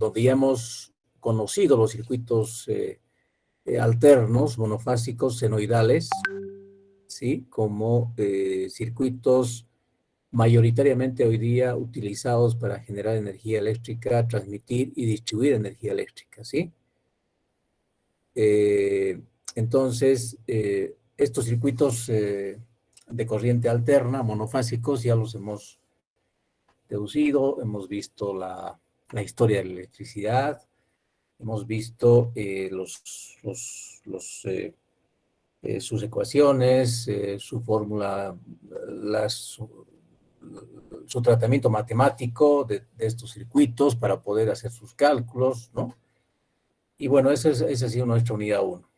donde ya hemos conocido los circuitos alternos, monofásicos, senoidales, ¿sí? Como circuitos mayoritariamente hoy día utilizados para generar energía eléctrica, transmitir y distribuir energía eléctrica, ¿sí? Entonces, estos circuitos de corriente alterna, monofásicos, ya los hemos deducido, hemos visto la historia de la electricidad, hemos visto sus ecuaciones, su fórmula, su tratamiento matemático de estos circuitos para poder hacer sus cálculos, ¿no? Y bueno, esa ha sido nuestra unidad 1.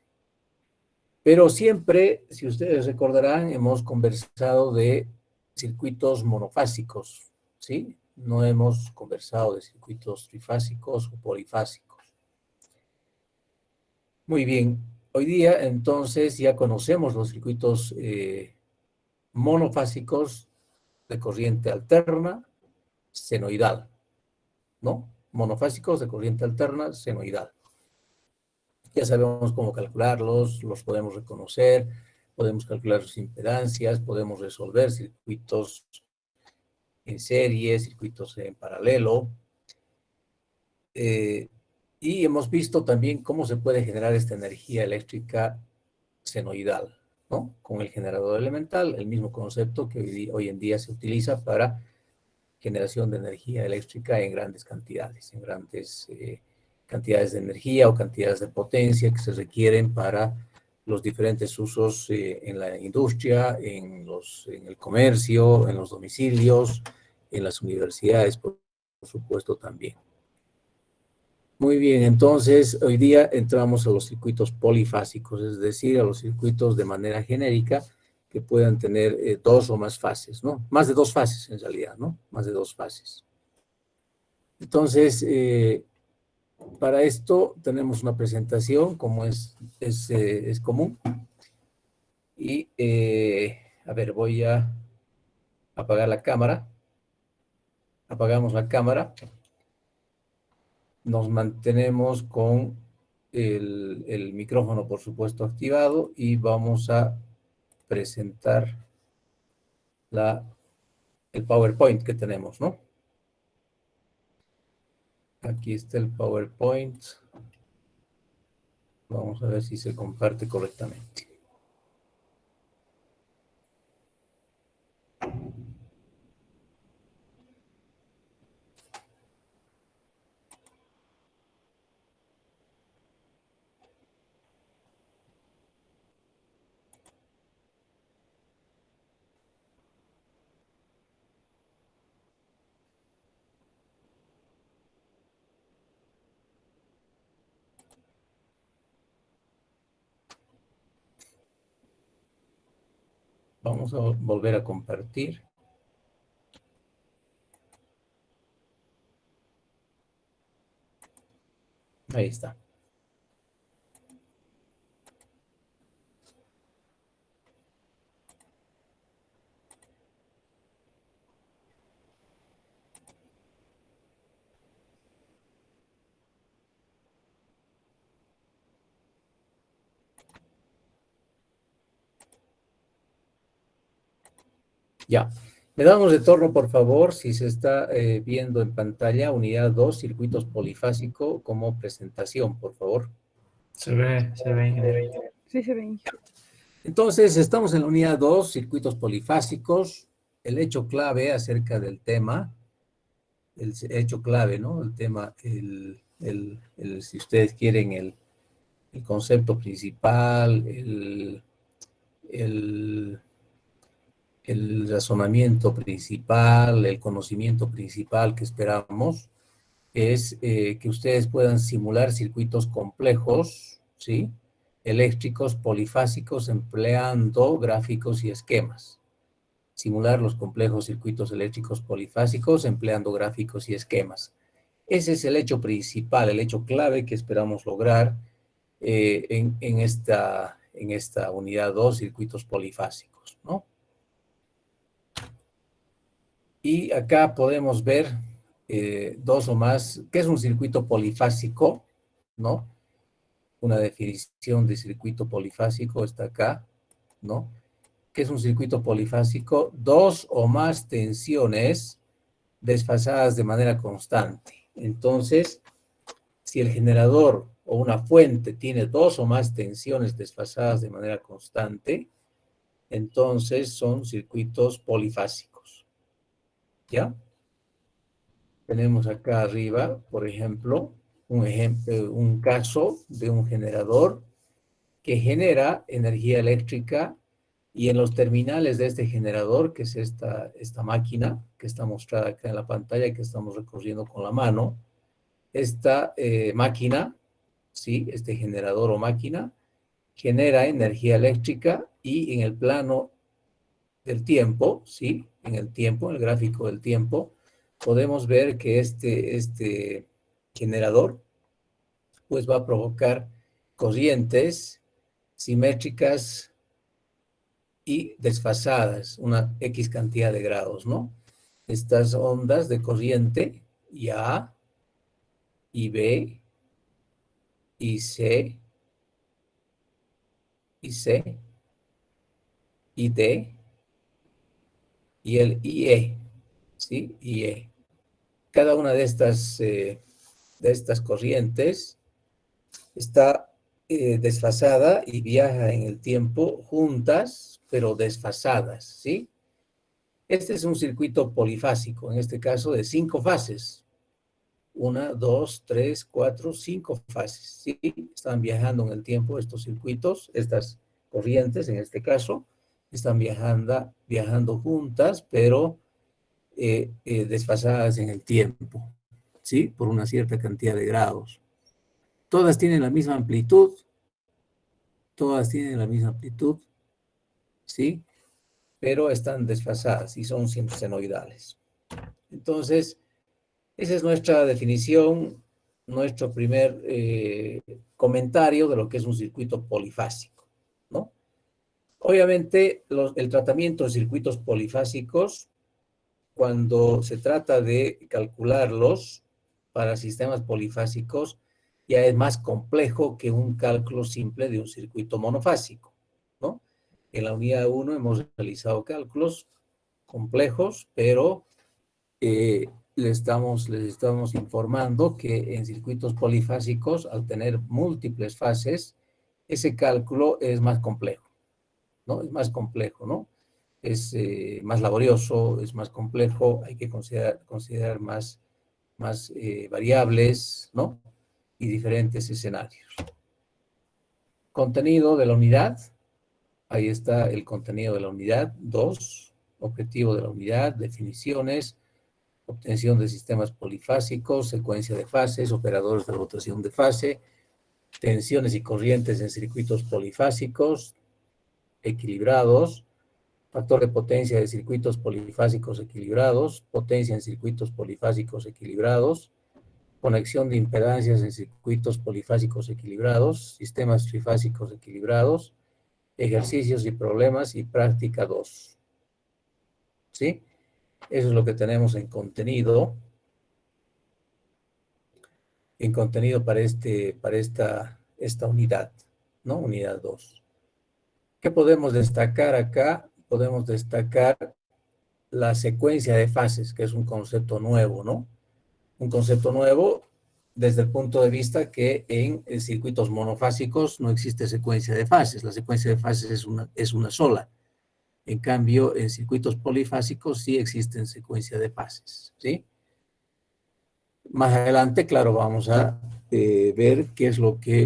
Pero siempre, si ustedes recordarán, hemos conversado de circuitos monofásicos, ¿sí? No hemos conversado de circuitos trifásicos o polifásicos. Muy bien, hoy día entonces ya conocemos los circuitos monofásicos de corriente alterna, senoidal, ¿no? Monofásicos de corriente alterna, senoidal. Ya sabemos cómo calcularlos, los podemos reconocer, podemos calcular sus impedancias, podemos resolver circuitos en serie, circuitos en paralelo. Y hemos visto también cómo se puede generar esta energía eléctrica senoidal, ¿no? Con el generador elemental, el mismo concepto que hoy en día se utiliza para generación de energía eléctrica en grandes cantidades, en grandes cantidades de energía o cantidades de potencia que se requieren para los diferentes usos en la industria, en el comercio, en los domicilios, en las universidades, por supuesto, también. Muy bien, entonces hoy día entramos a los circuitos polifásicos, es decir, a los circuitos de manera genérica que puedan tener 2 o más fases, ¿no? Más de 2 fases en realidad, ¿no? Más de 2 fases. Entonces, para esto tenemos una presentación, como es común. Y, a ver, voy a apagar la cámara. Apagamos la cámara. Nos mantenemos con el micrófono, por supuesto, activado y vamos a presentar el PowerPoint que tenemos, ¿no? Aquí está el PowerPoint. Vamos a ver si se comparte correctamente. Vamos a volver a compartir. Ahí está. Ya. Me dan un retorno, por favor, si se está viendo en pantalla, unidad 2, circuitos polifásico, como presentación, por favor. Se ve, ingeniero. Sí, se ve. Entonces, estamos en la unidad 2, circuitos polifásicos. El hecho clave acerca del tema, el hecho clave, ¿no? El tema, si ustedes quieren, el concepto principal, el razonamiento principal, el conocimiento principal que esperamos, es que ustedes puedan simular circuitos complejos, ¿sí? Eléctricos polifásicos empleando gráficos y esquemas. Simular los complejos circuitos eléctricos polifásicos empleando gráficos y esquemas. Ese es el hecho principal, el hecho clave que esperamos lograr en esta unidad 2, circuitos polifásicos, ¿no? Y acá podemos ver dos o más, ¿qué es un circuito polifásico? ¿No? Una definición de circuito polifásico está acá, ¿no? ¿Qué es un circuito polifásico? Dos o más tensiones desfasadas de manera constante. Entonces, si el generador o una fuente tiene dos o más tensiones desfasadas de manera constante, entonces son circuitos polifásicos. ¿Ya? Tenemos acá arriba, por ejemplo, un caso de un generador que genera energía eléctrica y en los terminales de este generador, que es esta máquina que está mostrada acá en la pantalla y que estamos recorriendo con la mano, esta máquina, ¿sí? Este generador o máquina genera energía eléctrica y en el plano del tiempo, ¿sí? En el tiempo, en el gráfico del tiempo, podemos ver que este generador pues va a provocar corrientes simétricas y desfasadas, una X cantidad de grados, ¿no? Estas ondas de corriente, y A, y B, y C, y C, y D, y el IE, ¿sí? IE. Cada una de estas corrientes está desfasada y viaja en el tiempo juntas, pero desfasadas, ¿sí? Este es un circuito polifásico, en este caso de 5 fases. 1, 2, 3, 4, 5 fases, ¿sí? Están viajando en el tiempo estos circuitos, estas corrientes en este caso, están viajando juntas, pero desfasadas en el tiempo, ¿sí? Por una cierta cantidad de grados. Todas tienen la misma amplitud, ¿sí? Pero están desfasadas y son sinusoidales. Entonces, esa es nuestra definición, nuestro primer comentario de lo que es un circuito polifásico, ¿no? Obviamente, el tratamiento de circuitos polifásicos, cuando se trata de calcularlos para sistemas polifásicos, ya es más complejo que un cálculo simple de un circuito monofásico, ¿no? En la unidad 1 hemos realizado cálculos complejos, pero les estamos informando que en circuitos polifásicos, al tener múltiples fases, ese cálculo es más complejo, ¿no? Es más complejo, ¿no? Es más laborioso, es más complejo, hay que considerar más variables, ¿no? Y diferentes escenarios. Contenido de la unidad. Ahí está el contenido de la unidad 2, objetivo de la unidad, definiciones, obtención de sistemas polifásicos, secuencia de fases, operadores de rotación de fase, tensiones y corrientes en circuitos polifásicos equilibrados, factor de potencia de circuitos polifásicos equilibrados, potencia en circuitos polifásicos equilibrados, conexión de impedancias en circuitos polifásicos equilibrados, sistemas trifásicos equilibrados, ejercicios y problemas y práctica 2. ¿Sí? Eso es lo que tenemos en contenido para esta unidad, ¿no? Unidad 2. ¿Qué podemos destacar acá? Podemos destacar la secuencia de fases, que es un concepto nuevo, ¿no? Un concepto nuevo desde el punto de vista que en circuitos monofásicos no existe secuencia de fases. La secuencia de fases es una sola. En cambio, en circuitos polifásicos sí existen secuencia de fases, ¿sí? Más adelante, claro, vamos a ver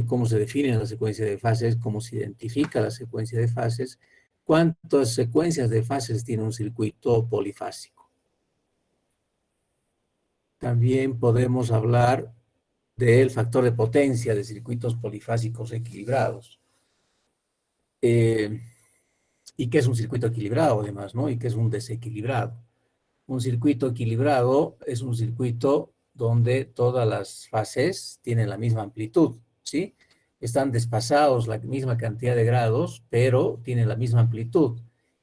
cómo se define la secuencia de fases, cómo se identifica la secuencia de fases, cuántas secuencias de fases tiene un circuito polifásico. También podemos hablar del factor de potencia de circuitos polifásicos equilibrados. ¿Y qué es un circuito equilibrado, además, ¿no? ¿Y qué es un desequilibrado? Un circuito equilibrado es un circuito donde todas las fases tienen la misma amplitud, ¿sí? Están desfasados la misma cantidad de grados, pero tienen la misma amplitud.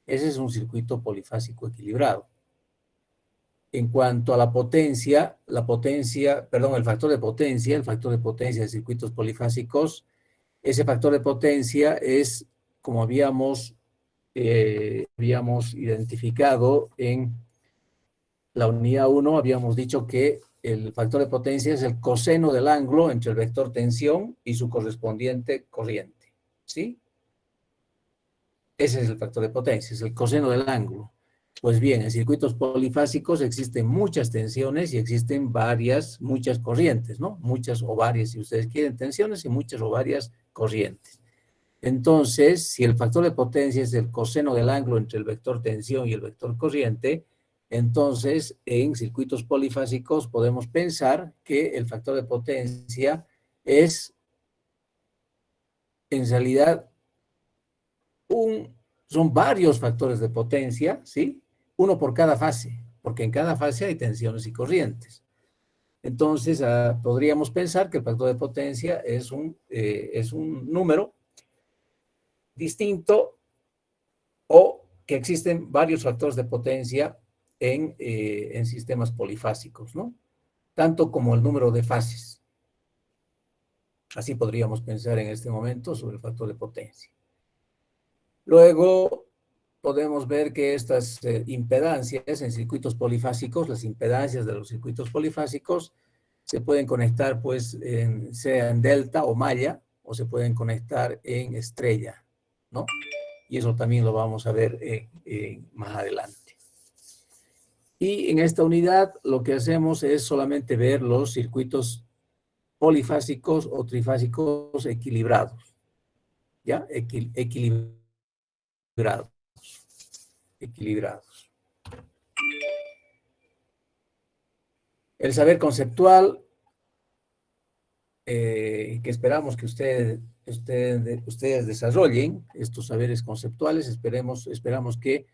Ese es un circuito polifásico equilibrado. En cuanto a la potencia, el factor de potencia de circuitos polifásicos, ese factor de potencia es, como habíamos identificado en la unidad 1, habíamos dicho que el factor de potencia es el coseno del ángulo entre el vector tensión y su correspondiente corriente, ¿sí? Ese es el factor de potencia, es el coseno del ángulo. Pues bien, en circuitos polifásicos existen muchas tensiones y existen muchas corrientes, ¿no? Muchas o varias, si ustedes quieren, tensiones y muchas o varias corrientes. Entonces, si el factor de potencia es el coseno del ángulo entre el vector tensión y el vector corriente, entonces en circuitos polifásicos podemos pensar que el factor de potencia es en realidad son varios factores de potencia, ¿sí? Uno por cada fase, porque en cada fase hay tensiones y corrientes. Entonces, podríamos pensar que el factor de potencia es un número distinto o que existen varios factores de potencia en sistemas polifásicos, ¿no? Tanto como el número de fases. Así podríamos pensar en este momento sobre el factor de potencia. Luego podemos ver que estas impedancias en circuitos polifásicos, las impedancias de los circuitos polifásicos, se pueden conectar pues sea en delta o malla, o se pueden conectar en estrella, ¿no? Y eso también lo vamos a ver más adelante. Y en esta unidad lo que hacemos es solamente ver los circuitos polifásicos o trifásicos equilibrados, ¿ya? Equilibrados. El saber conceptual que esperamos que ustedes desarrollen, estos saberes conceptuales, esperamos que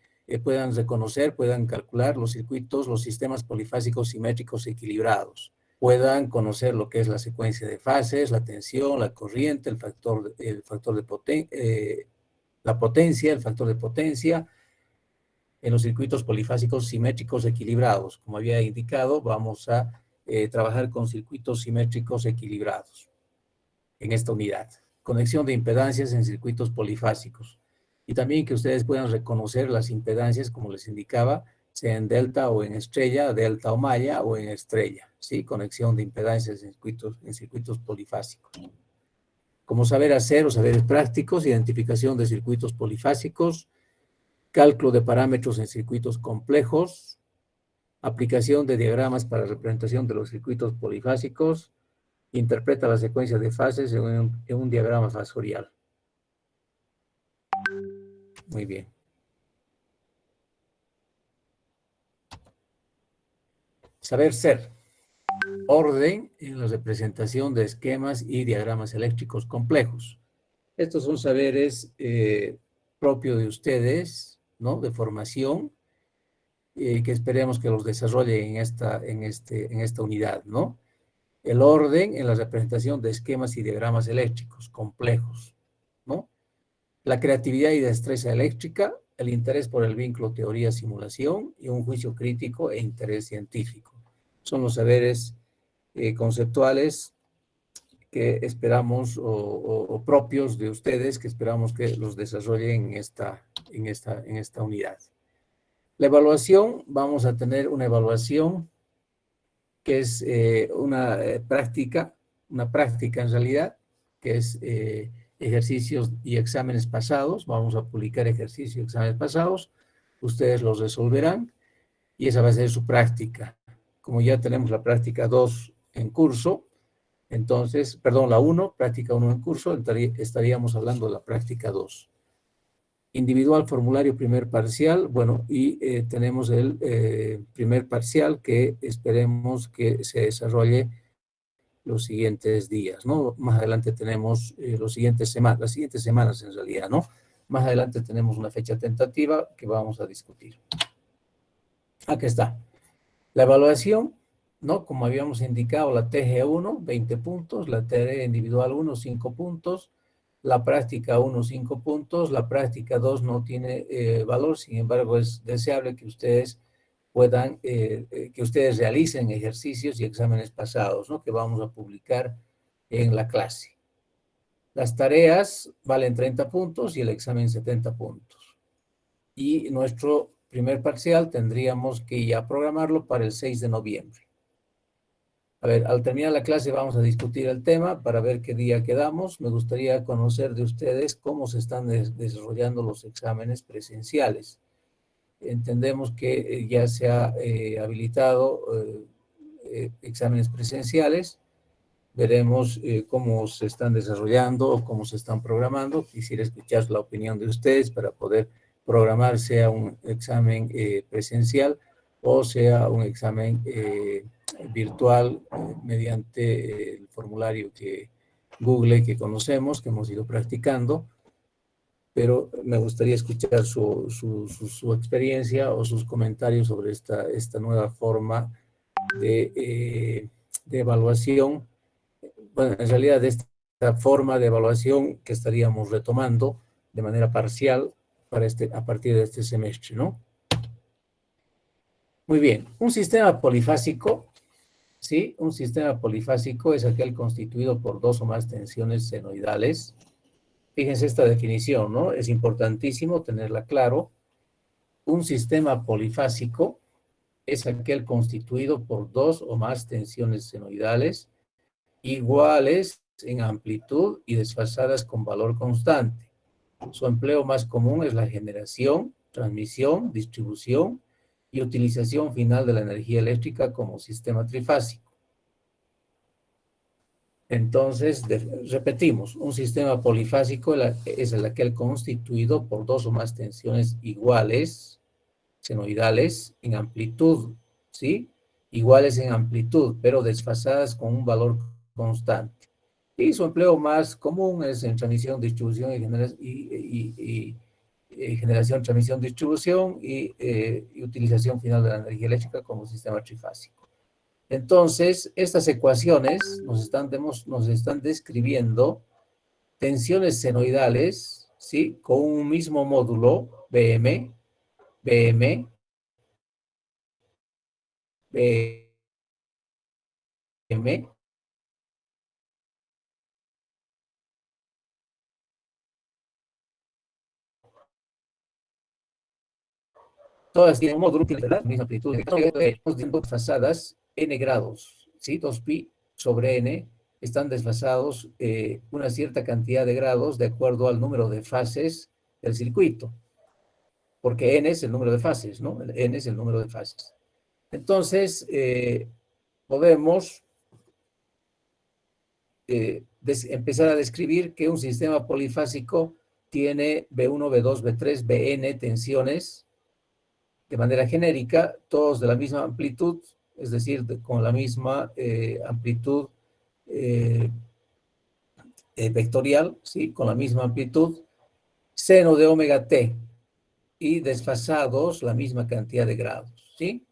puedan reconocer, puedan calcular los circuitos, los sistemas polifásicos simétricos equilibrados, puedan conocer lo que es la secuencia de fases, la tensión, la corriente, el factor de potencia, el factor de potencia, en los circuitos polifásicos simétricos equilibrados. Como había indicado, vamos a trabajar con circuitos simétricos equilibrados en esta unidad. Conexión de impedancias en circuitos polifásicos. Y también que ustedes puedan reconocer las impedancias, como les indicaba, sea en delta o en estrella, delta o malla o en estrella. ¿Sí? Conexión de impedancias en circuitos polifásicos. Como saber hacer o saberes prácticos, identificación de circuitos polifásicos, cálculo de parámetros en circuitos complejos, aplicación de diagramas para representación de los circuitos polifásicos, interpreta la secuencia de fases en un diagrama fasorial. Muy bien. Saber ser. Orden en la representación de esquemas y diagramas eléctricos complejos. Estos son saberes propios de ustedes, ¿no? De formación, que esperemos que los desarrollen en esta unidad, ¿no? El orden en la representación de esquemas y diagramas eléctricos complejos, ¿no? La creatividad y destreza eléctrica, el interés por el vínculo teoría-simulación y un juicio crítico e interés científico. Son los saberes conceptuales que esperamos o propios de ustedes que esperamos que los desarrollen en esta unidad. La evaluación, vamos a tener una evaluación que es una práctica en realidad, que es ejercicios y exámenes pasados. Vamos a publicar ejercicios y exámenes pasados, ustedes los resolverán y esa va a ser su práctica. Como ya tenemos la práctica 2 en curso, entonces, perdón, la 1, práctica 1 en curso, estaríamos hablando de la práctica 2. Individual, formulario, primer parcial, bueno, y tenemos el primer parcial que esperemos que se desarrolle los siguientes días, ¿no? Más adelante tenemos las siguientes semanas en realidad, ¿no? Más adelante tenemos una fecha tentativa que vamos a discutir. Aquí está. La evaluación, ¿no? Como habíamos indicado, la TG1, 20 puntos, la TD individual 1, 5 puntos, la práctica 1, 5 puntos, la práctica 2 no tiene valor, sin embargo es deseable que ustedes puedan, que ustedes realicen ejercicios y exámenes pasados, ¿no? Que vamos a publicar en la clase. Las tareas valen 30 puntos y el examen 70 puntos. Y nuestro primer parcial tendríamos que ya programarlo para el 6 de noviembre. A ver, al terminar la clase vamos a discutir el tema para ver qué día quedamos. Me gustaría conocer de ustedes cómo se están desarrollando los exámenes presenciales. Entendemos que ya se ha habilitado exámenes presenciales. Veremos cómo se están desarrollando o cómo se están programando. Quisiera escuchar la opinión de ustedes para poder programar sea un examen presencial o sea un examen virtual mediante el formulario que Google que conocemos, que hemos ido practicando, pero me gustaría escuchar su experiencia o sus comentarios sobre esta nueva forma de evaluación. Bueno, en realidad de esta forma de evaluación que estaríamos retomando de manera parcial para a partir de este semestre, ¿no? Muy bien, un sistema polifásico, ¿sí? Un sistema polifásico es aquel constituido por dos o más tensiones senoidales. Fíjense esta definición, ¿no? Es importantísimo tenerla claro. Un sistema polifásico es aquel constituido por dos o más tensiones senoidales iguales en amplitud y desfasadas con valor constante. Su empleo más común es la generación, transmisión, distribución y utilización final de la energía eléctrica como sistema trifásico. Entonces, repetimos, un sistema polifásico es aquel constituido por dos o más tensiones iguales, senoidales, en amplitud, ¿sí? Iguales en amplitud, pero desfasadas con un valor constante. Y su empleo más común es en transmisión, distribución y generación, transmisión, distribución y utilización final de la energía eléctrica como sistema trifásico. Entonces, estas ecuaciones nos están describiendo tensiones senoidales, ¿sí? Con un mismo módulo, BM, BM, BM, todas tienen un módulo, tienen la misma amplitud, desfasadas n grados, ¿sí? 2pi sobre n están desfasados una cierta cantidad de grados de acuerdo al número de fases del circuito, porque n es el número de fases, ¿no? N es el número de fases. Entonces, podemos empezar a describir que un sistema polifásico tiene B1, B2, B3, Bn tensiones de manera genérica, todos de la misma amplitud, es decir, con la misma amplitud vectorial, ¿sí? Con la misma amplitud, seno de omega t, y desfasados la misma cantidad de grados, ¿sí?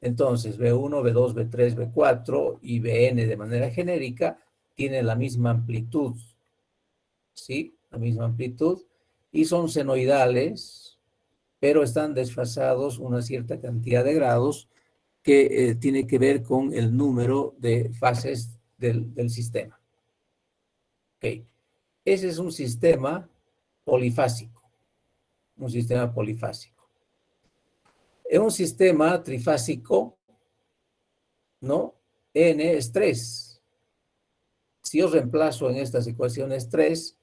Entonces, B1, B2, B3, B4 y Bn de manera genérica tienen la misma amplitud, ¿sí? La misma amplitud, y son senoidales, pero están desfasados una cierta cantidad de grados que tiene que ver con el número de fases del sistema. Ok. Ese es un sistema polifásico, un sistema polifásico. En un sistema trifásico, ¿no? N es 3. Si yo reemplazo en estas ecuaciones 3,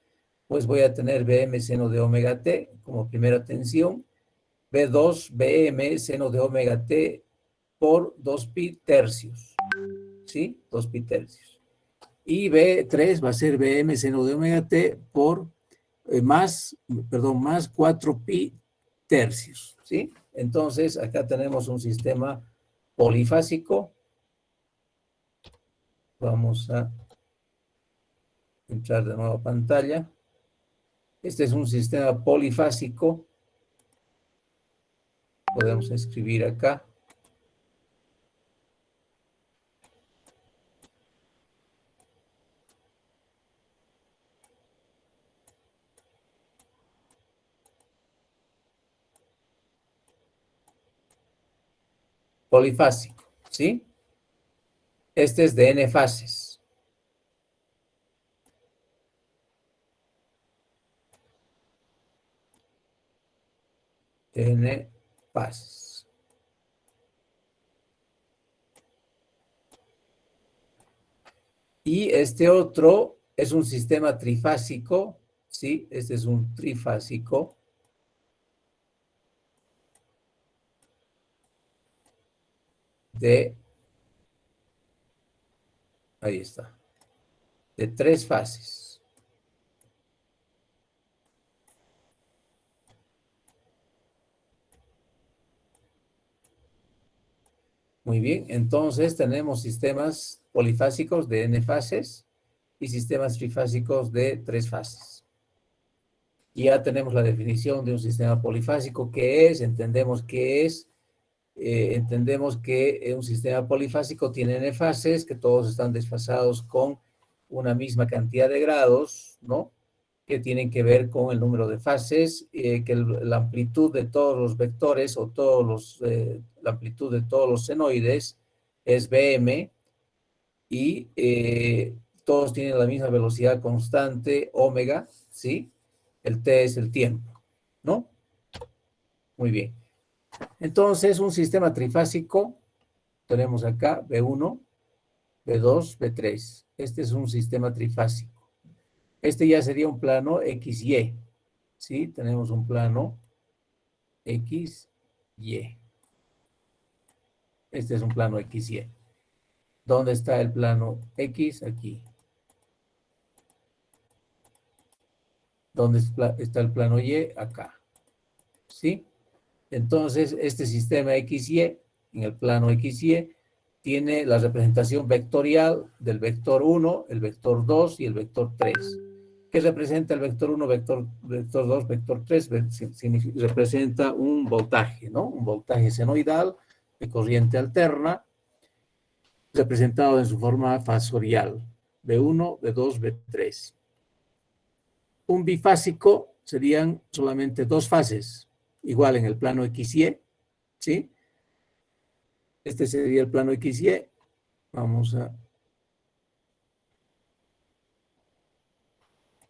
pues voy a tener Bm seno de omega t como primera tensión, B2 Bm seno de omega t por 2pi tercios, ¿sí? 2pi tercios. Y B3 va a ser Bm seno de omega t por más 4pi tercios, ¿sí? Entonces, acá tenemos un sistema polifásico. Vamos a entrar de nuevo a pantalla. Este es un sistema polifásico. Podemos escribir acá. polifásico, ¿sí? Este es de n fases. N fases. Y este otro es un sistema trifásico, ¿sí? Este es un trifásico. Ahí está, de 3 fases. Muy bien, entonces tenemos sistemas polifásicos de n fases y sistemas trifásicos de 3 fases. Y ya tenemos la definición de un sistema polifásico. ¿Qué es? Entendemos qué es. Entendemos que un sistema polifásico tiene n fases, que todos están desfasados con una misma cantidad de grados, ¿no? Que tienen que ver con el número de fases, que la amplitud de todos los vectores o la amplitud de todos los senoides es Bm y todos tienen la misma velocidad constante, omega, ¿sí? El t es el tiempo, ¿no? Muy bien. Entonces, un sistema trifásico, tenemos acá B1, B2, B3. Este es un sistema trifásico. Este ya sería un plano XY, ¿sí? Tenemos un plano XY. Este es un plano XY. ¿Dónde está el plano X? Aquí. ¿Dónde está el plano Y? Acá. ¿Sí? Entonces, este sistema XY, en el plano XY, tiene la representación vectorial del vector 1, el vector 2 y el vector 3. ¿Qué representa el vector 1, vector 2, vector 3? Representa un voltaje, ¿no? Un voltaje senoidal de corriente alterna, representado en su forma fasorial, B1, B2, B3. Un bifásico serían solamente 2 fases, igual en el plano XY, ¿sí? Este sería el plano XY. Vamos a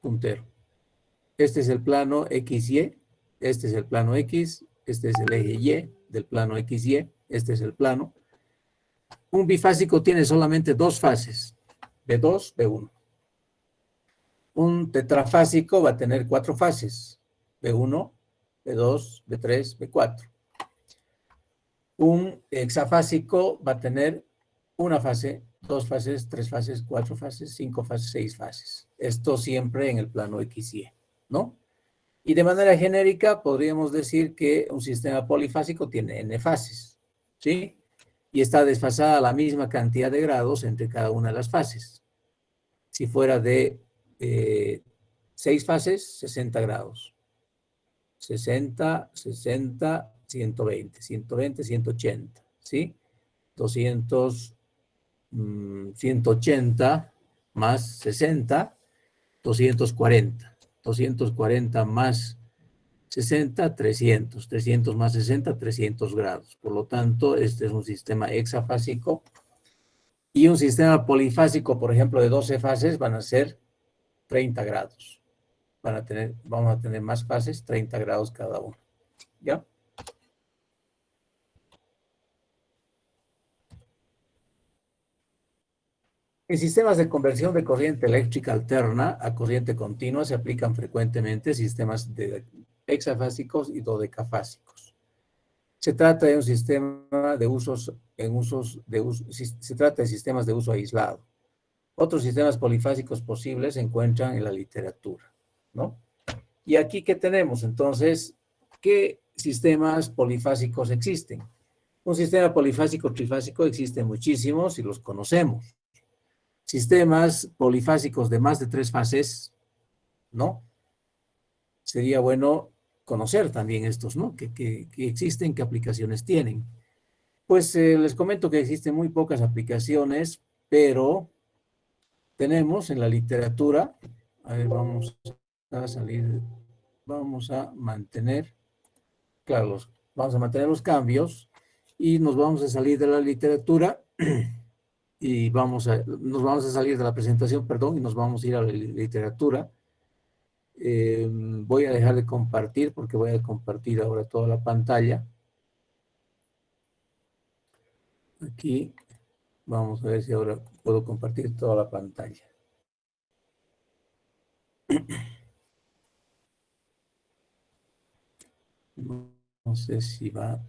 puntero. Este es el plano XY, este es el plano X, este es el eje Y del plano XY, este es el plano. Un bifásico tiene solamente 2 fases, B2, B1. Un tetrafásico va a tener 4 fases, B1, B2, B3, B4. Un hexafásico va a tener una fase, 2 fases, 3 fases, 4 fases, 5 fases, 6 fases. Esto siempre en el plano XY, ¿no? Y de manera genérica podríamos decir que un sistema polifásico tiene n fases, ¿sí? Y está desfasada la misma cantidad de grados entre cada una de las fases. Si fuera de 6 fases, 60 grados. 60, 60, 120, 120, 180, ¿sí? 200, 180 más 60, 240. 240 más 60, 300. 300 más 60, 300 grados. Por lo tanto, este es un sistema hexafásico. Y un sistema polifásico, por ejemplo, de 12 fases, van a ser 30 grados. Vamos a tener más fases, 30 grados cada uno. ¿Ya? En sistemas de conversión de corriente eléctrica alterna a corriente continua se aplican frecuentemente sistemas hexafásicos y dodecafásicos. Se trata de un sistema de se trata de sistemas de uso aislado. Otros sistemas polifásicos posibles se encuentran en la literatura, ¿no? Y aquí, ¿qué tenemos? Entonces, ¿qué sistemas polifásicos existen? Un sistema polifásico trifásico existe muchísimos y los conocemos. Sistemas polifásicos de más de 3 fases, ¿no? Sería bueno conocer también estos, ¿no? Que existen, qué aplicaciones tienen. Pues les comento que existen muy pocas aplicaciones, pero tenemos en la literatura, a ver, vamos a mantener, claro, vamos a mantener los cambios Y nos vamos a salir de la literatura y nos vamos a salir de la presentación, perdón, y nos vamos a ir a la literatura. Voy a dejar de compartir porque voy a compartir ahora toda la pantalla. Aquí vamos a ver si ahora puedo compartir toda la pantalla. No sé si va a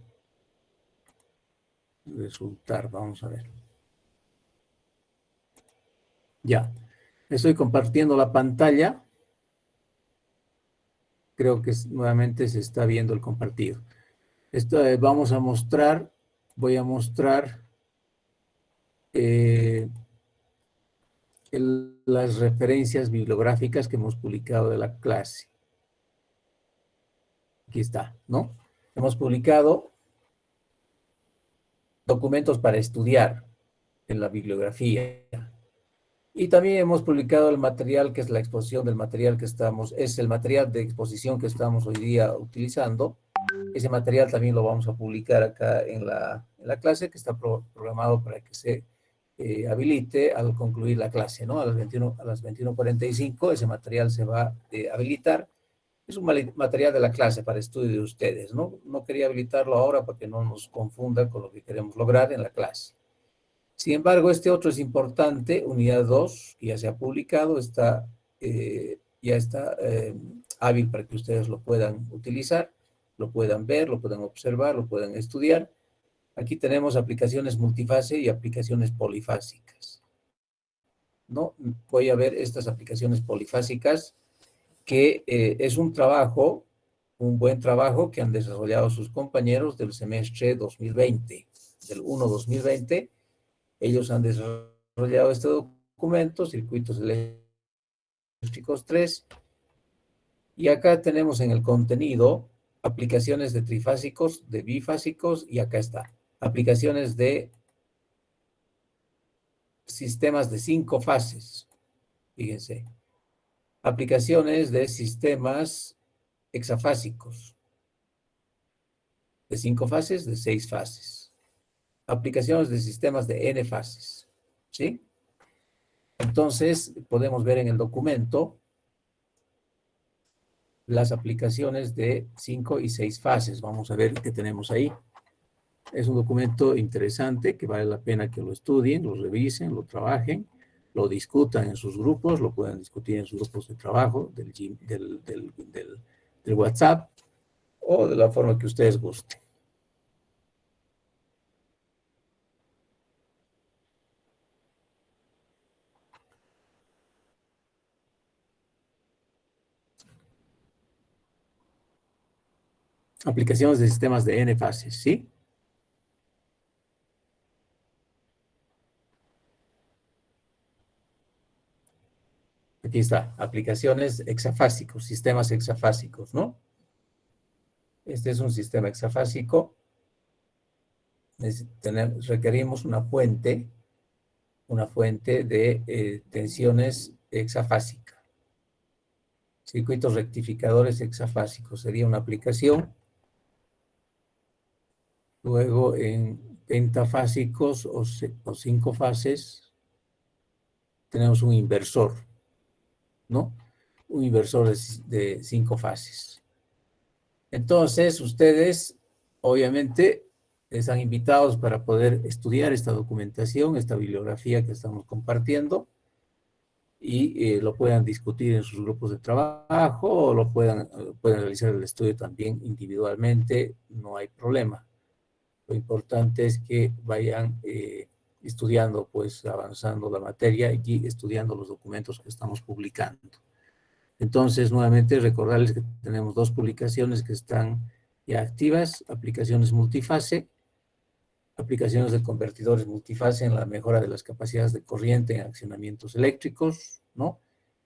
resultar, vamos a ver. Ya, estoy compartiendo la pantalla. Creo que nuevamente se está viendo el compartido. Vamos a mostrar, voy a mostrar las referencias bibliográficas que hemos publicado de la clase. Aquí está, ¿no? Hemos publicado documentos para estudiar en la bibliografía. Y también hemos publicado el material, que es la exposición del material que es el material de exposición que estamos hoy día utilizando. Ese material también lo vamos a publicar acá en la clase, que está programado para que se habilite al concluir la clase, ¿no? A las 21:45 ese material se va a habilitar. Es un material de la clase para estudio de ustedes, ¿no? No quería habilitarlo ahora para que no nos confunda con lo que queremos lograr en la clase. Sin embargo, este otro es importante, unidad 2, que ya se ha publicado, ya está hábil para que ustedes lo puedan utilizar, lo puedan ver, lo puedan observar, lo puedan estudiar. Aquí tenemos aplicaciones multifase y aplicaciones polifásicas, ¿no? Voy a ver estas aplicaciones polifásicas, que es un buen trabajo que han desarrollado sus compañeros del semestre 2020, del 1-2020. Ellos han desarrollado este documento, circuitos eléctricos 3, y acá tenemos en el contenido aplicaciones de trifásicos, de bifásicos, y acá está, aplicaciones de sistemas de 5 fases, fíjense, aplicaciones de sistemas hexafásicos, de 5 fases, de 6 fases, aplicaciones de sistemas de n fases, ¿sí? Entonces, podemos ver en el documento las aplicaciones de 5 y 6 fases. Vamos a ver qué tenemos ahí. Es un documento interesante que vale la pena que lo estudien, lo revisen, lo trabajen, lo discutan en sus grupos, lo puedan discutir en sus grupos de trabajo, del WhatsApp, o de la forma que ustedes gusten. Aplicaciones de sistemas de n fases, ¿sí? Aquí está, aplicaciones hexafásicos, sistemas hexafásicos, ¿no? Este es un sistema hexafásico. Requerimos una fuente de tensiones hexafásica. Circuitos rectificadores hexafásicos sería una aplicación. Luego en pentafásicos o 5 fases tenemos un inversor, ¿no? Un inversor de 5 fases. Entonces, ustedes, obviamente, están invitados para poder estudiar esta documentación, esta bibliografía que estamos compartiendo, y lo puedan discutir en sus grupos de trabajo, o pueden realizar el estudio también individualmente, no hay problema. Lo importante es que vayan estudiando, pues avanzando la materia y estudiando los documentos que estamos publicando. Entonces, nuevamente, recordarles que tenemos 2 publicaciones que están ya activas, aplicaciones multifase, aplicaciones de convertidores multifase en la mejora de las capacidades de corriente en accionamientos eléctricos, ¿no?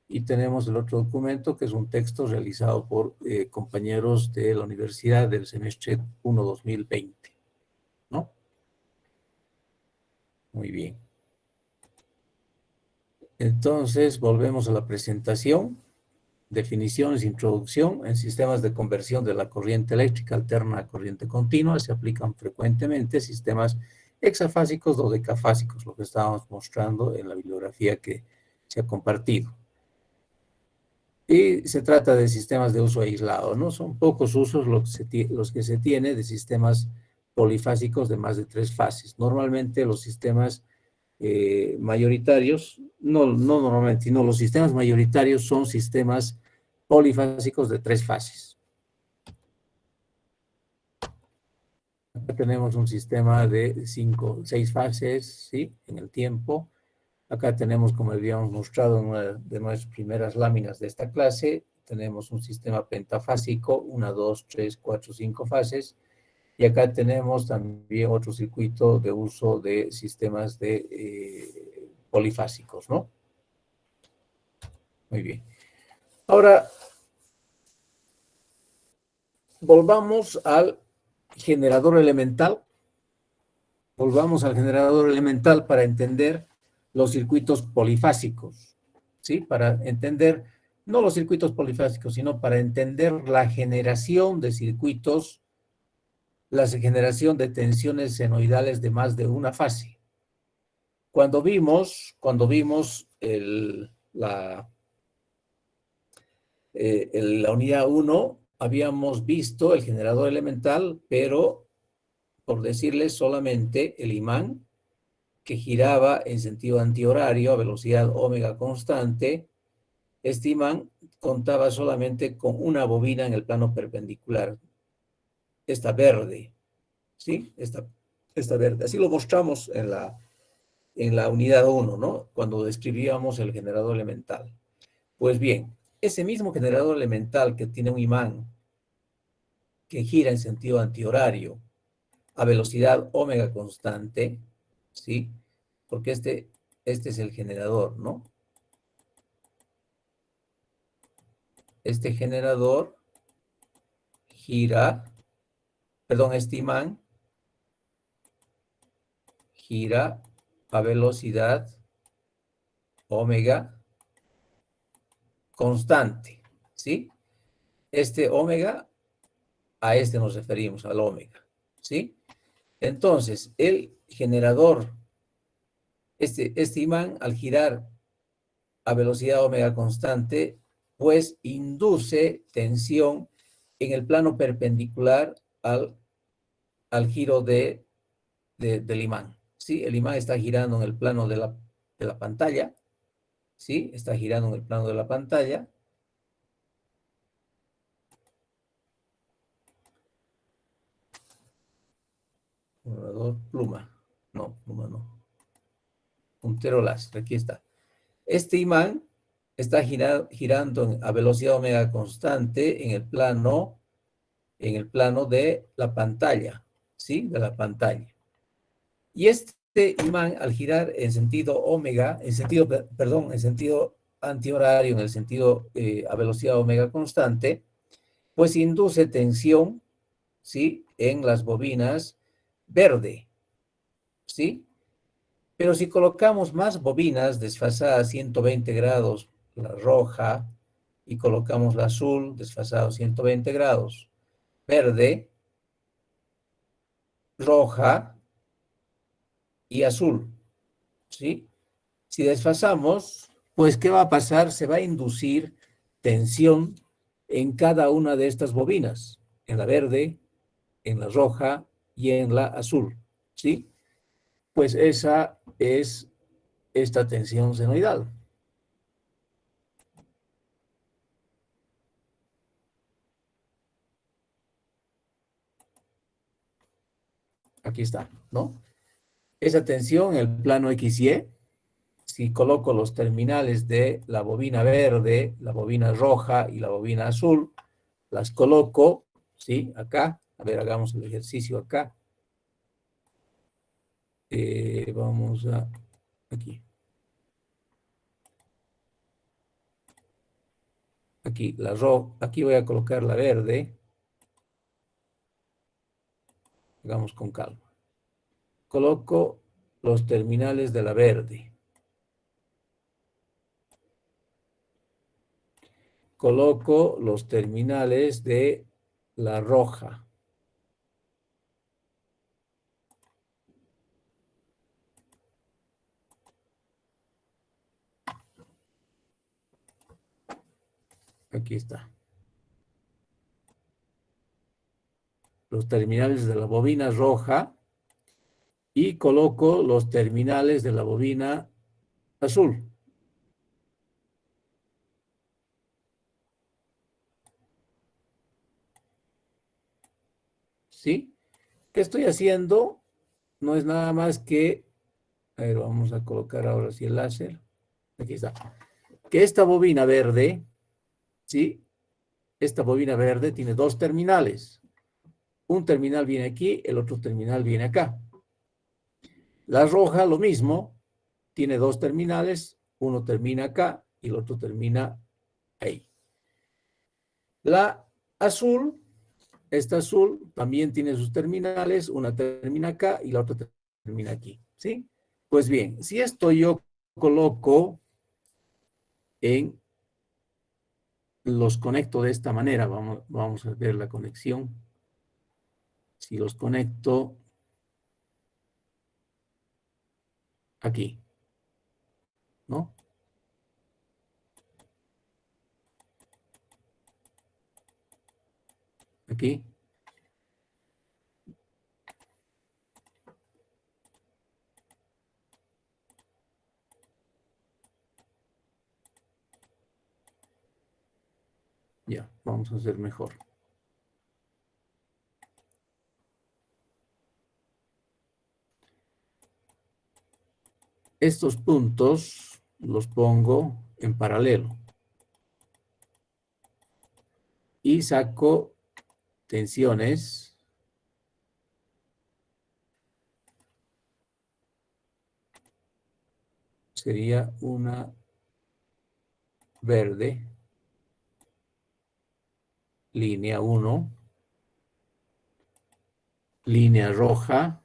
Y tenemos el otro documento, que es un texto realizado por compañeros de la universidad del semestre 1-2020, ¿no? Muy bien. Entonces, volvemos a la presentación, Definiciones, introducción. En sistemas de conversión de la corriente eléctrica alterna a corriente continua se aplican frecuentemente sistemas hexafásicos o decafásicos, lo que estábamos mostrando en la bibliografía que se ha compartido. Y se trata de sistemas de uso aislado, ¿no? Son pocos usos los que se tiene de sistemas polifásicos de más de 3 fases. Normalmente los sistemas mayoritarios, no normalmente, sino los sistemas mayoritarios son sistemas polifásicos de 3 fases. Acá tenemos un sistema de 6 fases, ¿sí? En el tiempo. Acá tenemos, como habíamos mostrado en una de nuestras primeras láminas de esta clase, tenemos un sistema pentafásico, 1, 2, 3, 4, 5 fases. Y acá tenemos también otro circuito de uso de sistemas de polifásicos, ¿no? Muy bien. Ahora, volvamos al generador elemental. Volvamos al generador elemental para entender los circuitos polifásicos, ¿sí? Para entender, no los circuitos polifásicos, sino para entender la generación de circuitos, la generación de tensiones senoidales de más de una fase. Cuando vimos la unidad 1, habíamos visto el generador elemental, pero por decirles solamente el imán que giraba en sentido antihorario a velocidad omega constante. Este imán contaba solamente con una bobina en el plano perpendicular, esta verde, ¿sí? Esta verde. Así lo mostramos en la unidad 1, ¿no? Cuando describíamos el generador elemental. Pues bien, ese mismo generador elemental que tiene un imán que gira en sentido antihorario a velocidad omega constante, ¿sí? Porque este es el generador, ¿no? Este generador gira, perdón, este imán gira a velocidad omega constante, ¿sí? Este omega, a este nos referimos, al omega, ¿sí? Entonces, el generador, este imán, al girar a velocidad omega constante, pues induce tensión en el plano perpendicular al giro del imán, ¿sí? El imán está girando en el plano de la pantalla, ¿sí? Está girando en el plano de la pantalla. Pluma. No, pluma no. Puntero láser, aquí está. Este imán está girando a velocidad omega constante en el plano de la pantalla, ¿sí? De la pantalla. Y este imán, al girar en sentido omega, en sentido antihorario, en el sentido a velocidad omega constante, pues induce tensión, ¿sí? En las bobinas verde, ¿sí? Pero si colocamos más bobinas desfasadas 120 grados, la roja, y colocamos la azul desfasado 120 grados, verde, roja y azul, ¿sí? Si desfasamos, pues ¿qué va a pasar? Se va a inducir tensión en cada una de estas bobinas, en la verde, en la roja y en la azul, ¿sí? Pues esa es esta tensión senoidal. Aquí está, ¿no? Esa tensión en el plano XY, si coloco los terminales de la bobina verde, la bobina roja y la bobina azul, las coloco, ¿sí? Acá, a ver, hagamos el ejercicio acá. Vamos a, aquí. Aquí, aquí voy a colocar la verde. Hagamos con calma. Coloco los terminales de la verde. coloco los terminales de la roja. Aquí está. Los terminales de la bobina roja y coloco los terminales de la bobina azul. ¿Sí? ¿Qué estoy haciendo? No es nada más que, a ver, vamos a colocar ahora sí el láser. Aquí está. Que esta bobina verde, ¿sí? Esta bobina verde tiene dos terminales. Un terminal viene aquí, el otro terminal viene acá. La roja, lo mismo, tiene dos terminales, uno termina acá y el otro termina ahí. La azul, esta azul, también tiene sus terminales, una termina acá y la otra termina aquí, ¿sí? Pues bien, si esto yo coloco los conecto de esta manera, vamos a ver la conexión. Si los conecto aquí, ¿no? Aquí. Ya, vamos a hacer mejor. Estos puntos los pongo en paralelo. Y saco tensiones. Sería una verde. Línea 1. Línea roja.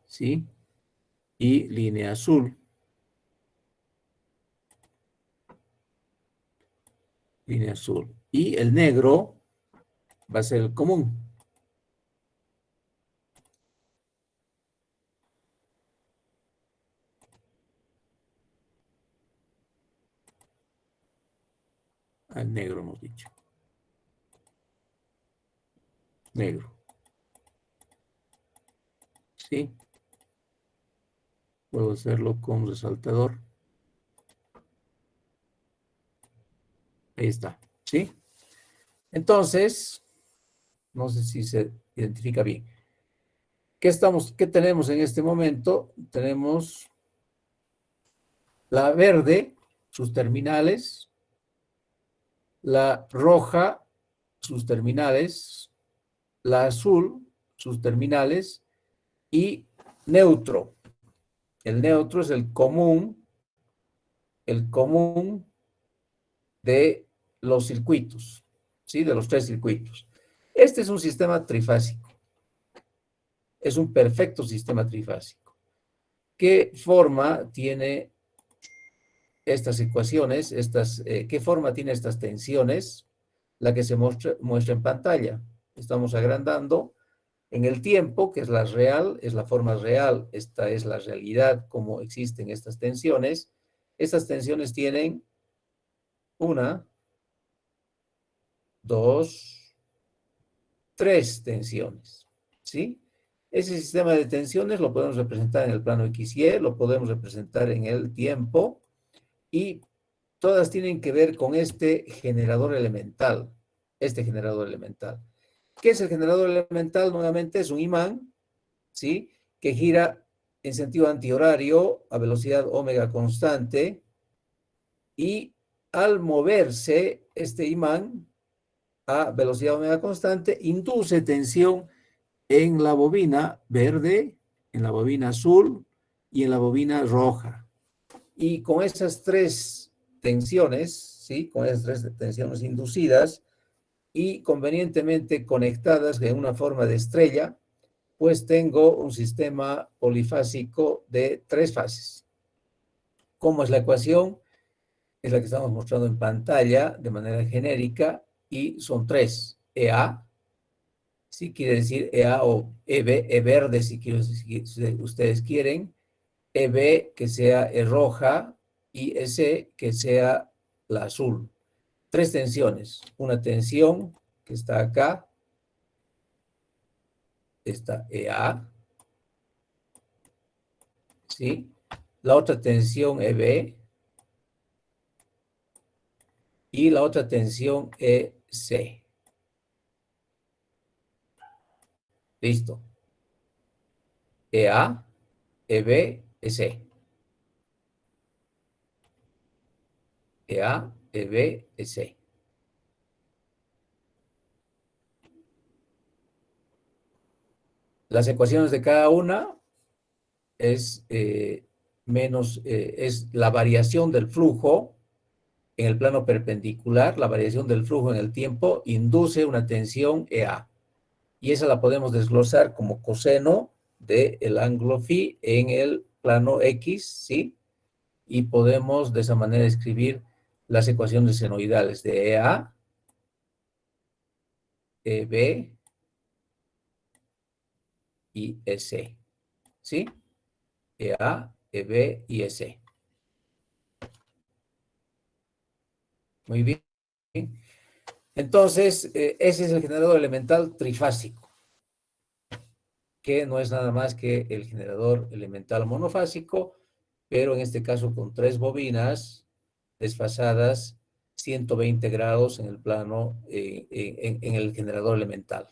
¿Sí? Y línea azul. Línea azul. Y el negro va a ser el común. Al negro hemos dicho. Negro. ¿Sí? Puedo hacerlo con resaltador. Ahí está. ¿Sí? Entonces, no sé si se identifica bien. ¿Qué tenemos en este momento? Tenemos la verde, sus terminales, la roja, sus terminales, la azul, sus terminales, y neutro. El neutro es el común de los circuitos, ¿sí? De los tres circuitos. Este es un sistema trifásico. Es un perfecto sistema trifásico. ¿Qué forma tiene estas ecuaciones? ¿Qué forma tiene estas tensiones? La que se muestra en pantalla. Estamos agrandando en el tiempo, que es la real, es la forma real. Esta es la realidad, como existen estas tensiones. Estas tensiones tienen una, dos, tres tensiones, ¿sí? Ese sistema de tensiones lo podemos representar en el plano X y, lo podemos representar en el tiempo, y todas tienen que ver con este generador elemental. ¿Qué es el generador elemental? Nuevamente es un imán, ¿sí? Que gira en sentido antihorario a velocidad omega constante, y al moverse este imán a velocidad omega constante, induce tensión en la bobina verde, en la bobina azul y en la bobina roja. Y con esas tres tensiones, ¿sí? Con esas tres tensiones inducidas y convenientemente conectadas en una forma de estrella, pues tengo un sistema polifásico de tres fases. ¿Cómo es la ecuación? es la que estamos mostrando en pantalla de manera genérica y son tres. EA, sí quiere decir EA o EB, E verde si ustedes quieren, EB que sea E roja y EC que sea la azul. Tres tensiones. Una tensión que está acá, esta EA, ¿sí? La otra tensión EB y la otra tensión EC. Listo. EA, EB, EC. EA, EB, EC. Las ecuaciones de cada una es es la variación del flujo en el plano perpendicular, la variación del flujo en el tiempo induce una tensión EA. Y esa la podemos desglosar como coseno del ángulo phi en el plano X, ¿sí? Y podemos de esa manera escribir las ecuaciones senoidales de EA, EB y EC, ¿sí? EA, EB y EC. Muy bien. Entonces, ese es el generador elemental trifásico, que no es nada más que el generador elemental monofásico, pero en este caso con tres bobinas desfasadas 120 grados en el plano, en el generador elemental,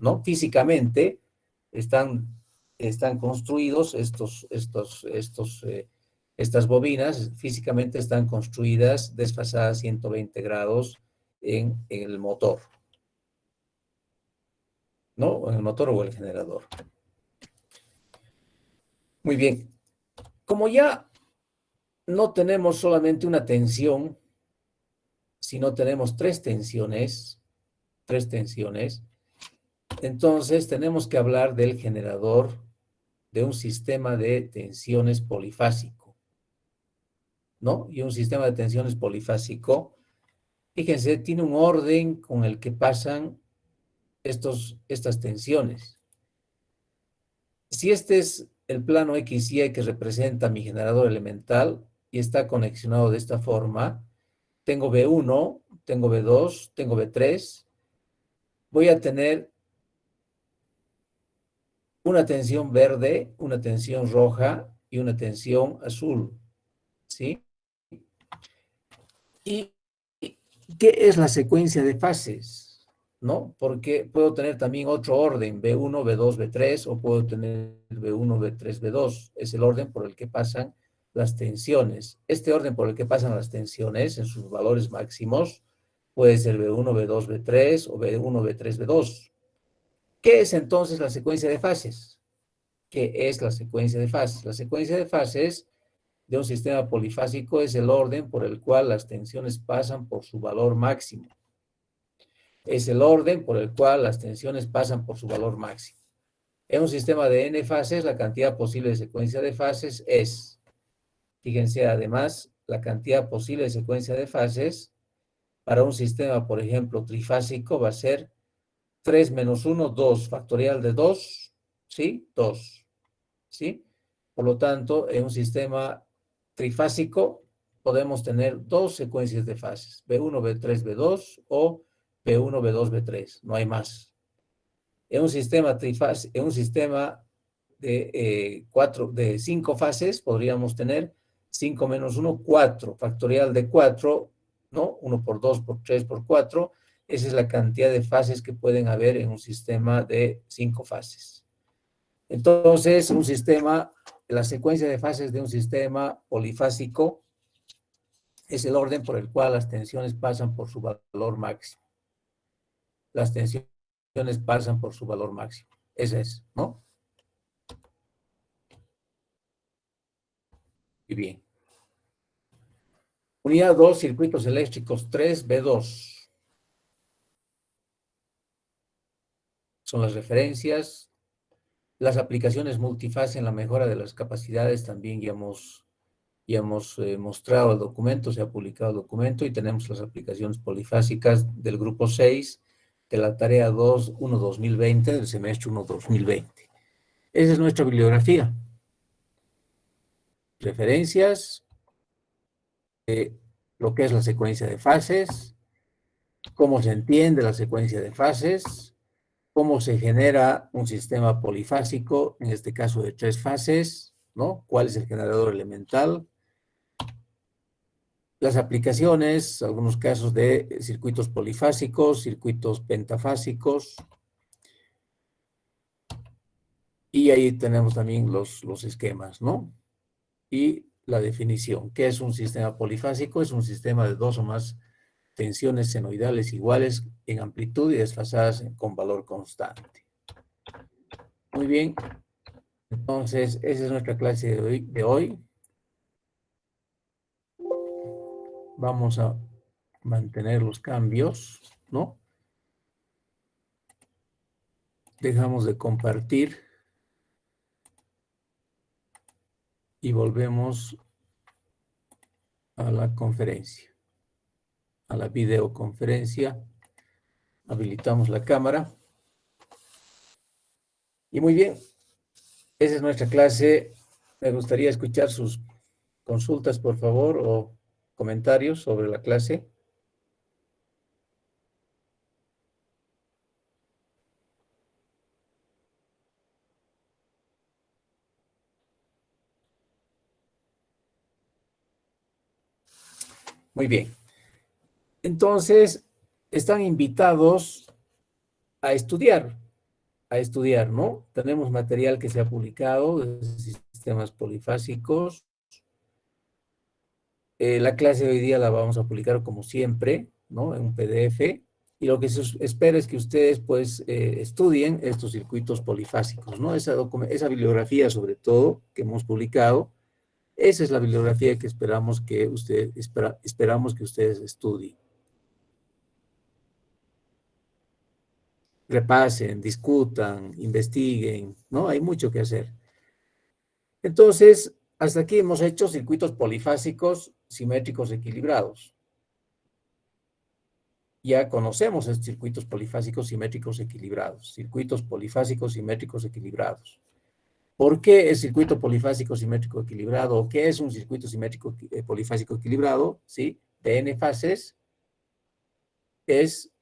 ¿no? Físicamente están construidos estas bobinas, físicamente están construidas desfasadas 120 grados en el motor, ¿no? En el motor o el generador. Muy bien. Como ya no tenemos solamente una tensión, sino tenemos tres tensiones, entonces tenemos que hablar del generador de un sistema de tensiones polifásico, ¿no? Y un sistema de tensiones polifásico, fíjense, tiene un orden con el que pasan estas tensiones. Si este es el plano XY que representa mi generador elemental y está conexionado de esta forma, tengo B1, tengo B2, tengo B3, voy a tener una tensión verde, una tensión roja y una tensión azul, ¿sí? ¿Y qué es la secuencia de fases? ¿No? Porque puedo tener también otro orden, B1, B2, B3, o puedo tener B1, B3, B2. Es el orden por el que pasan las tensiones. Este orden por el que pasan las tensiones en sus valores máximos puede ser B1, B2, B3 o B1, B3, B2. ¿Qué es entonces la secuencia de fases? ¿Qué es la secuencia de fases? La secuencia de fases de un sistema polifásico es el orden por el cual las tensiones pasan por su valor máximo. Es el orden por el cual las tensiones pasan por su valor máximo. En un sistema de n fases, la cantidad posible de secuencia de fases es, fíjense además, la cantidad posible de secuencia de fases para un sistema, por ejemplo, trifásico va a ser 3 menos 1, 2, factorial de 2, ¿sí? 2, ¿sí? Por lo tanto, en un sistema trifásico podemos tener dos secuencias de fases, B1, B3, B2 o B1, B2, B3, no hay más. En un sistema de 5 fases podríamos tener 5 menos 1, 4, factorial de 4, ¿no? 1 por 2, por 3, por 4, esa es la cantidad de fases que pueden haber en un sistema de 5 fases. Entonces, la secuencia de fases de un sistema polifásico es el orden por el cual las tensiones pasan por su valor máximo. Las tensiones pasan por su valor máximo. Ese es, ¿no? Y bien. Unidad 2, circuitos eléctricos 3, B2. Son las referencias. Las aplicaciones multifase en la mejora de las capacidades también ya hemos Ya hemos mostrado el documento, se ha publicado el documento y tenemos las aplicaciones polifásicas del grupo 6 de la tarea 2.1.2020 del semestre 1.2020. Esa es nuestra bibliografía. Referencias, lo que es la secuencia de fases, cómo se entiende la secuencia de fases, cómo se genera un sistema polifásico, en este caso de 3 fases, ¿no? ¿Cuál es el generador elemental? Las aplicaciones, algunos casos de circuitos polifásicos, circuitos pentafásicos, y ahí tenemos también los esquemas, ¿no? Y la definición. ¿Qué es un sistema polifásico? Es un sistema de 2 o más tensiones senoidales iguales en amplitud y desfasadas con valor constante. Muy bien, entonces esa es nuestra clase de hoy. Vamos a mantener los cambios, ¿no? Dejamos de compartir y volvemos a la conferencia, a la videoconferencia. Habilitamos la cámara. Y muy bien, esa es nuestra clase. Me gustaría escuchar sus consultas, por favor, o comentarios sobre la clase. Muy bien. Entonces, están invitados a estudiar, ¿no? Tenemos material que se ha publicado de sistemas polifásicos. La clase de hoy día la vamos a publicar como siempre, ¿no? En un PDF. Y lo que se espera es que ustedes, pues, estudien estos circuitos polifásicos, ¿no? Esa bibliografía, sobre todo, que hemos publicado, esa es la bibliografía que esperamos que ustedes estudien. Repasen, discutan, investiguen, ¿no? Hay mucho que hacer. Entonces, hasta aquí hemos hecho circuitos polifásicos simétricos equilibrados. Ya conocemos estos circuitos polifásicos simétricos equilibrados, circuitos polifásicos simétricos equilibrados. ¿Por qué el circuito polifásico simétrico equilibrado? ¿O qué es un circuito simétrico polifásico equilibrado? ¿Sí? De n fases es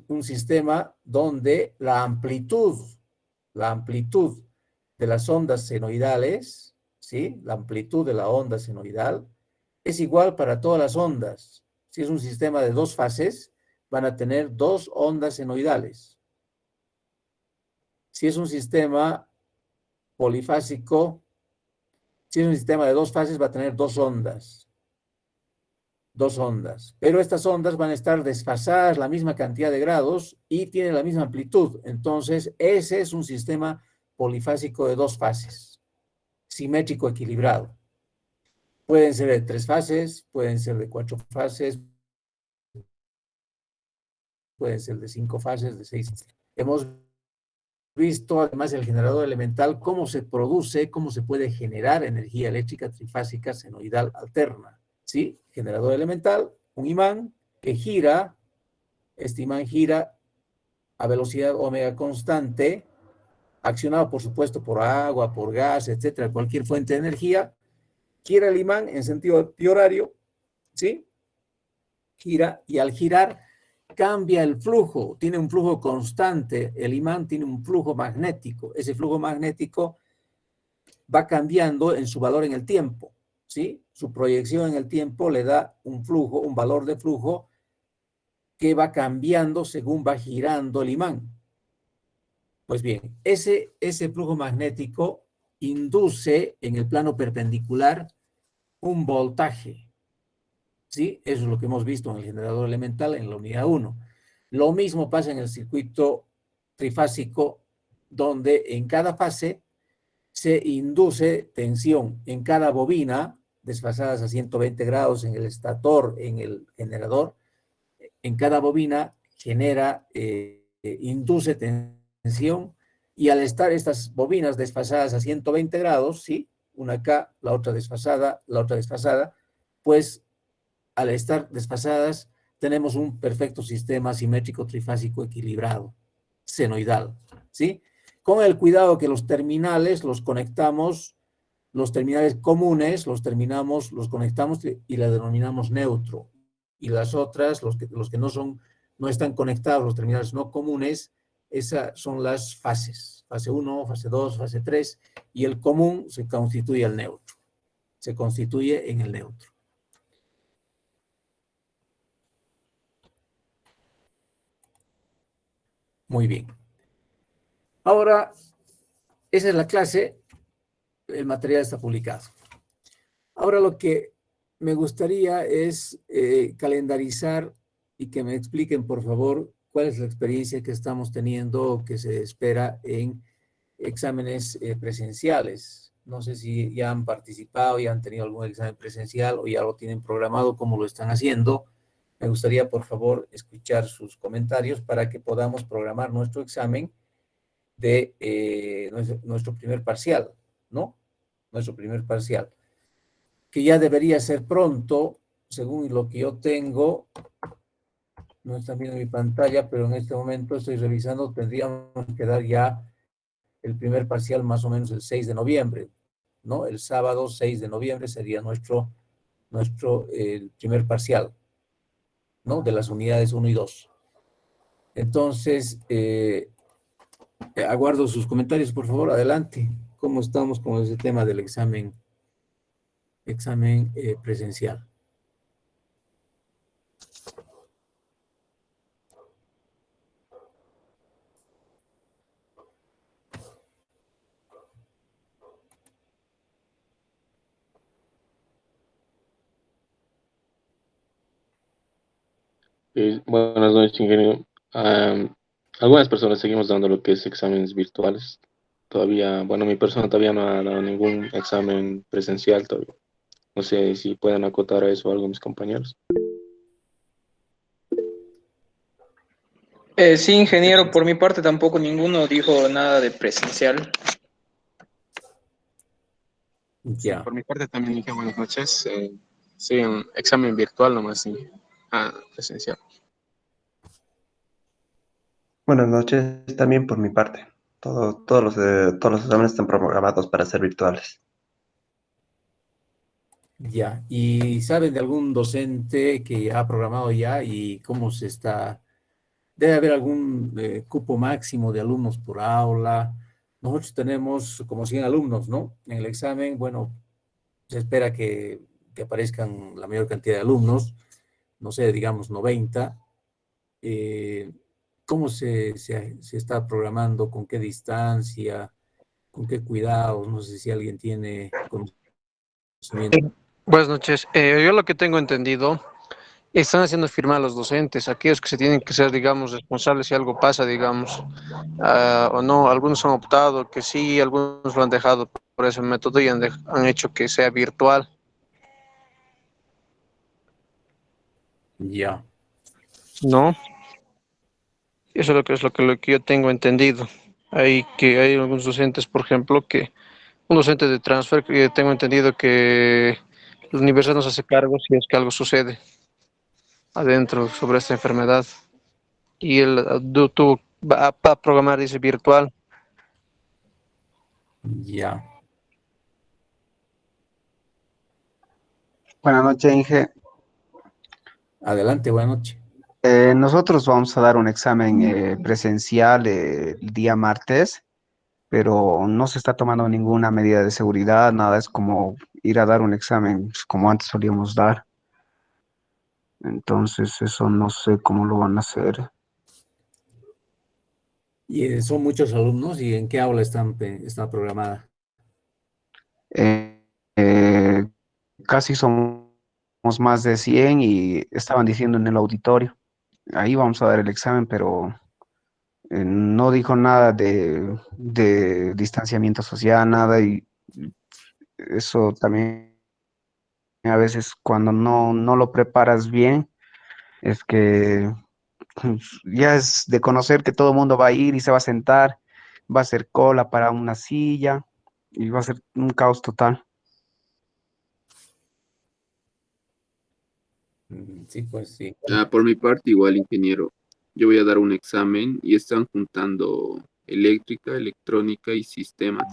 un sistema donde la amplitud de las ondas senoidales, ¿sí? La amplitud de la onda senoidal es igual para todas las ondas. Si es un sistema de 2 fases, van a tener 2 ondas senoidales. Si es un sistema polifásico, si es un sistema de 2 fases, va a tener 2 ondas. 2 ondas. Pero estas ondas van a estar desfasadas la misma cantidad de grados y tienen la misma amplitud. Entonces, ese es un sistema polifásico de 2 fases, simétrico equilibrado. Pueden ser de 3 fases, pueden ser de 4 fases, pueden ser de 5 fases, de 6. Hemos visto además el generador elemental, cómo se produce, cómo se puede generar energía eléctrica trifásica senoidal alterna. ¿Sí? Generador elemental, un imán que gira, este imán gira a velocidad omega constante, accionado por supuesto por agua, por gas, etcétera, cualquier fuente de energía. Gira el imán en sentido antihorario, ¿sí? Gira, y al girar cambia el flujo, tiene un flujo constante, el imán tiene un flujo magnético, ese flujo magnético va cambiando en su valor en el tiempo, ¿sí? Su proyección en el tiempo le da un flujo, un valor de flujo que va cambiando según va girando el imán. Pues bien, ese flujo magnético induce en el plano perpendicular un voltaje, ¿sí? Eso es lo que hemos visto en el generador elemental en la unidad 1. Lo mismo pasa en el circuito trifásico, donde en cada fase se induce tensión en cada bobina, desfasadas a 120 grados en el estator, en el generador. En cada bobina induce tensión, y al estar estas bobinas desfasadas a 120 grados, ¿sí? una acá, la otra desfasada, pues al estar desfasadas tenemos un perfecto sistema simétrico trifásico equilibrado, senoidal, ¿sí? Con el cuidado que los terminales los conectamos, los terminales comunes los conectamos y la denominamos neutro. Y las otras, los que no están conectados, los terminales no comunes, esas son las fases. Fase 1, fase 2, fase 3, y el común se constituye el neutro. Se constituye en el neutro. Muy bien. Ahora, esa es la clase, el material está publicado. Ahora lo que me gustaría es calendarizar y que me expliquen, por favor, cuál es la experiencia que estamos teniendo o que se espera en exámenes presenciales. No sé si ya han participado, ya han tenido algún examen presencial o ya lo tienen programado, cómo lo están haciendo. Me gustaría, por favor, escuchar sus comentarios para que podamos programar nuestro examen de nuestro primer parcial, ¿no? Nuestro primer parcial, que ya debería ser pronto, según lo que yo tengo. No está viendo mi pantalla, pero en este momento estoy revisando, tendríamos que dar ya el primer parcial más o menos el 6 de noviembre, ¿no? El sábado 6 de noviembre sería el primer parcial, ¿no? De las unidades 1 y 2. Entonces, aguardo sus comentarios, por favor, adelante. ¿Cómo estamos con ese tema del examen presencial? Buenas noches, ingeniero. Algunas personas seguimos dando lo que es exámenes virtuales. Todavía, bueno, mi persona todavía no ha dado ningún examen presencial todavía. No sé si pueden acotar a eso algo mis compañeros. Sí, ingeniero, por mi parte tampoco ninguno dijo nada de presencial. Sí, Ya, por mi parte también dije buenas noches. Sí, un examen virtual nomás, sí. Presencial. Buenas noches también por mi parte. Todos los exámenes están programados para ser virtuales. ya. ¿Y saben de algún docente que ha programado ya y cómo se está? Debe haber algún cupo máximo de alumnos por aula. Nosotros tenemos como 100 alumnos, ¿no? En el examen, bueno, se espera que aparezcan la mayor cantidad de alumnos, no sé, digamos 90. Eh, ¿Cómo se está programando? ¿Con qué distancia? ¿Con qué cuidados? No sé si alguien tiene conocimiento. Buenas noches. Yo lo que tengo entendido, están haciendo firmar a los docentes, aquellos que se tienen que ser, digamos, responsables si algo pasa, digamos, o no. Algunos han optado que sí, algunos lo han dejado por ese método y han hecho que sea virtual, Ya, ¿no? Eso es lo que yo tengo entendido. Hay algunos docentes, por ejemplo, un docente de transfer, que tengo entendido que la universidad nos hace cargo si es que algo sucede adentro sobre esta enfermedad. Y él va a programar, dice, virtual. ya. Buenas noches, Inge. Adelante, buenas noches. Nosotros vamos a dar un examen presencial el día martes, pero no se está tomando ninguna medida de seguridad, nada, es como ir a dar un examen pues, como antes solíamos dar. Entonces, eso no sé cómo lo van a hacer. Y son muchos alumnos, ¿y en qué aula está programada? Eh, eh, Casi somos más de 100 y estaban diciendo en el auditorio. Ahí vamos a dar el examen, pero no dijo nada de distanciamiento social, nada, y eso también a veces cuando no lo preparas bien, es que ya es de conocer que todo el mundo va a ir y se va a sentar, va a hacer cola para una silla y va a ser un caos total. Sí, pues sí. Por mi parte, igual, ingeniero, yo voy a dar un examen y están juntando eléctrica, electrónica y sistemas.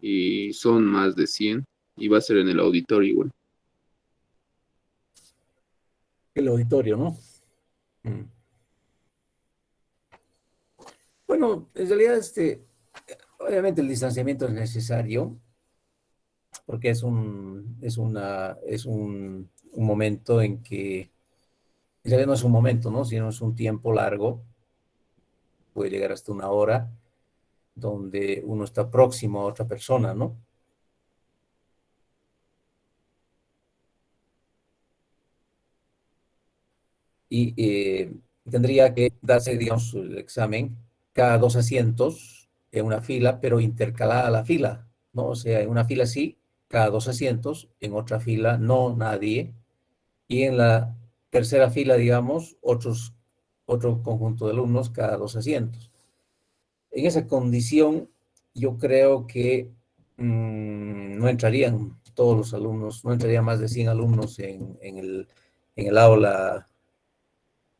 Y son más de 100 y va a ser en el auditorio igual. El auditorio, ¿no? Mm. Bueno, en realidad, obviamente el distanciamiento es necesario porque es un momento en que, en realidad no es un momento, ¿no? Sino es un tiempo largo, puede llegar hasta una hora, donde uno está próximo a otra persona, ¿no? Y tendría que darse, digamos, el examen cada 2 asientos en una fila, pero intercalada la fila, ¿no? O sea, en una fila sí, cada 2 asientos, en otra fila no nadie, y en la tercera fila, digamos, otro conjunto de alumnos cada 2 asientos. En esa condición, yo creo que no entrarían todos los alumnos, no entrarían más de 100 alumnos en el aula,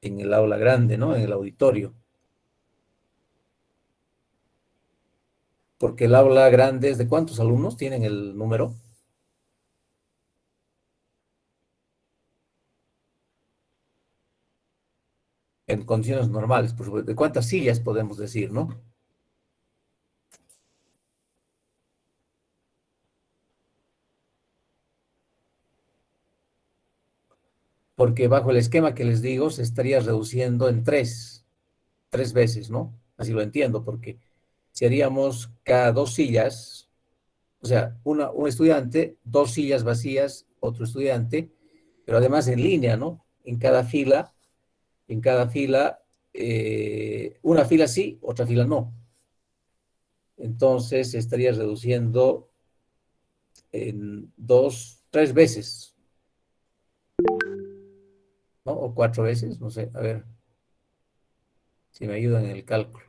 en el aula grande, ¿no? En el auditorio. Porque el aula grande es de ¿cuántos alumnos tienen el número? En condiciones normales, por supuesto. ¿De cuántas sillas podemos decir, no? Porque bajo el esquema que les digo, se estaría reduciendo en tres veces, ¿no? Así lo entiendo, porque si haríamos cada 2 sillas, o sea, un estudiante, 2 sillas vacías, otro estudiante, pero además en línea, ¿no? En cada fila, una fila sí, otra fila no. Entonces se estaría reduciendo en 3 veces, ¿no? O 4 veces, no sé, a ver si me ayudan en el cálculo.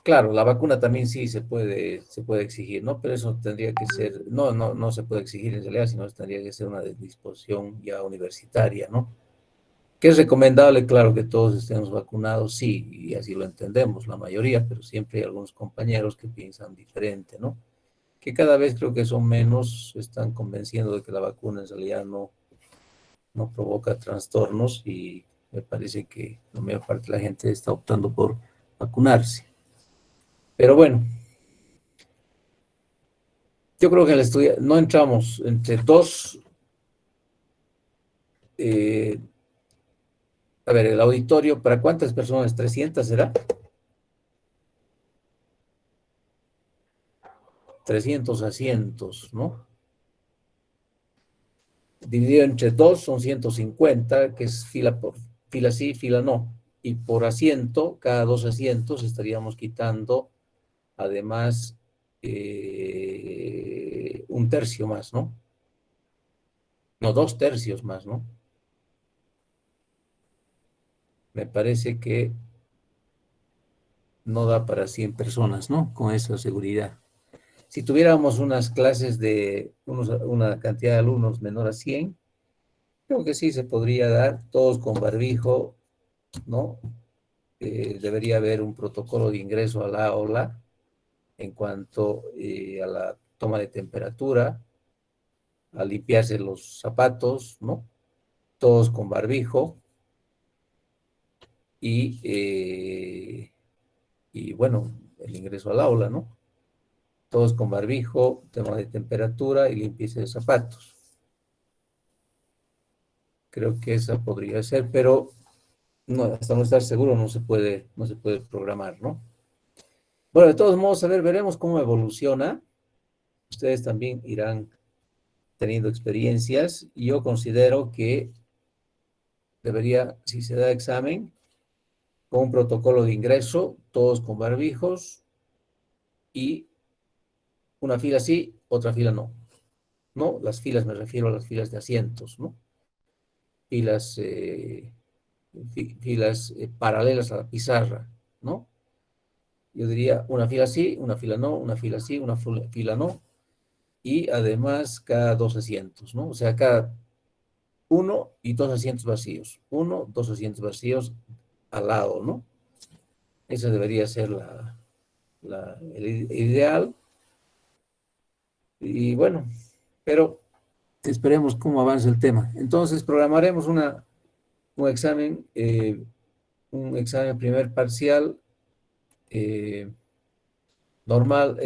Claro, la vacuna también sí se puede exigir, ¿no? Pero eso tendría que ser, no se puede exigir en realidad, sino tendría que ser una disposición ya universitaria, ¿no? Que es recomendable, claro, que todos estemos vacunados, sí, y así lo entendemos la mayoría, pero siempre hay algunos compañeros que piensan diferente, ¿no? Que cada vez creo que son menos, se están convenciendo de que la vacuna en realidad no provoca trastornos y me parece que la mayor parte de la gente está optando por vacunarse. Pero bueno, yo creo que el estudio no entramos entre dos. eh, a ver, el auditorio, ¿para cuántas personas? ¿300 será? 300 asientos, ¿no? Dividido entre dos son 150, que es fila sí, fila no. Y por asiento, cada 2 asientos estaríamos quitando, además, un tercio más, ¿no? No, 2 tercios más, ¿no? Me parece que no da para 100 personas, ¿no? Con esa seguridad. Si tuviéramos unas clases de una cantidad de alumnos menor a 100, creo que sí se podría dar, todos con barbijo, ¿no? Debería haber un protocolo de ingreso a la aula en cuanto a la toma de temperatura, a limpiarse los zapatos, ¿no? Todos con barbijo y, y bueno, el ingreso al aula, ¿no? Todos con barbijo, toma de temperatura y limpieza de zapatos. Creo que esa podría ser, pero no, hasta no estar seguro no se puede programar, ¿no? Bueno, de todos modos, a ver, veremos cómo evoluciona. Ustedes también irán teniendo experiencias y yo considero que debería, si se da examen, con un protocolo de ingreso, todos con barbijos y una fila sí, otra fila no. No, las filas me refiero a las filas de asientos, ¿no? filas, filas paralelas a la pizarra, ¿no? Yo diría una fila sí, una fila no, una fila sí, una fila no, y además cada dos asientos, ¿no? O sea, cada uno y dos asientos vacíos, uno, dos asientos vacíos al lado, ¿no? Esa debería ser el ideal. Y bueno, pero esperemos cómo avanza el tema. Entonces, programaremos un examen primer parcial normal,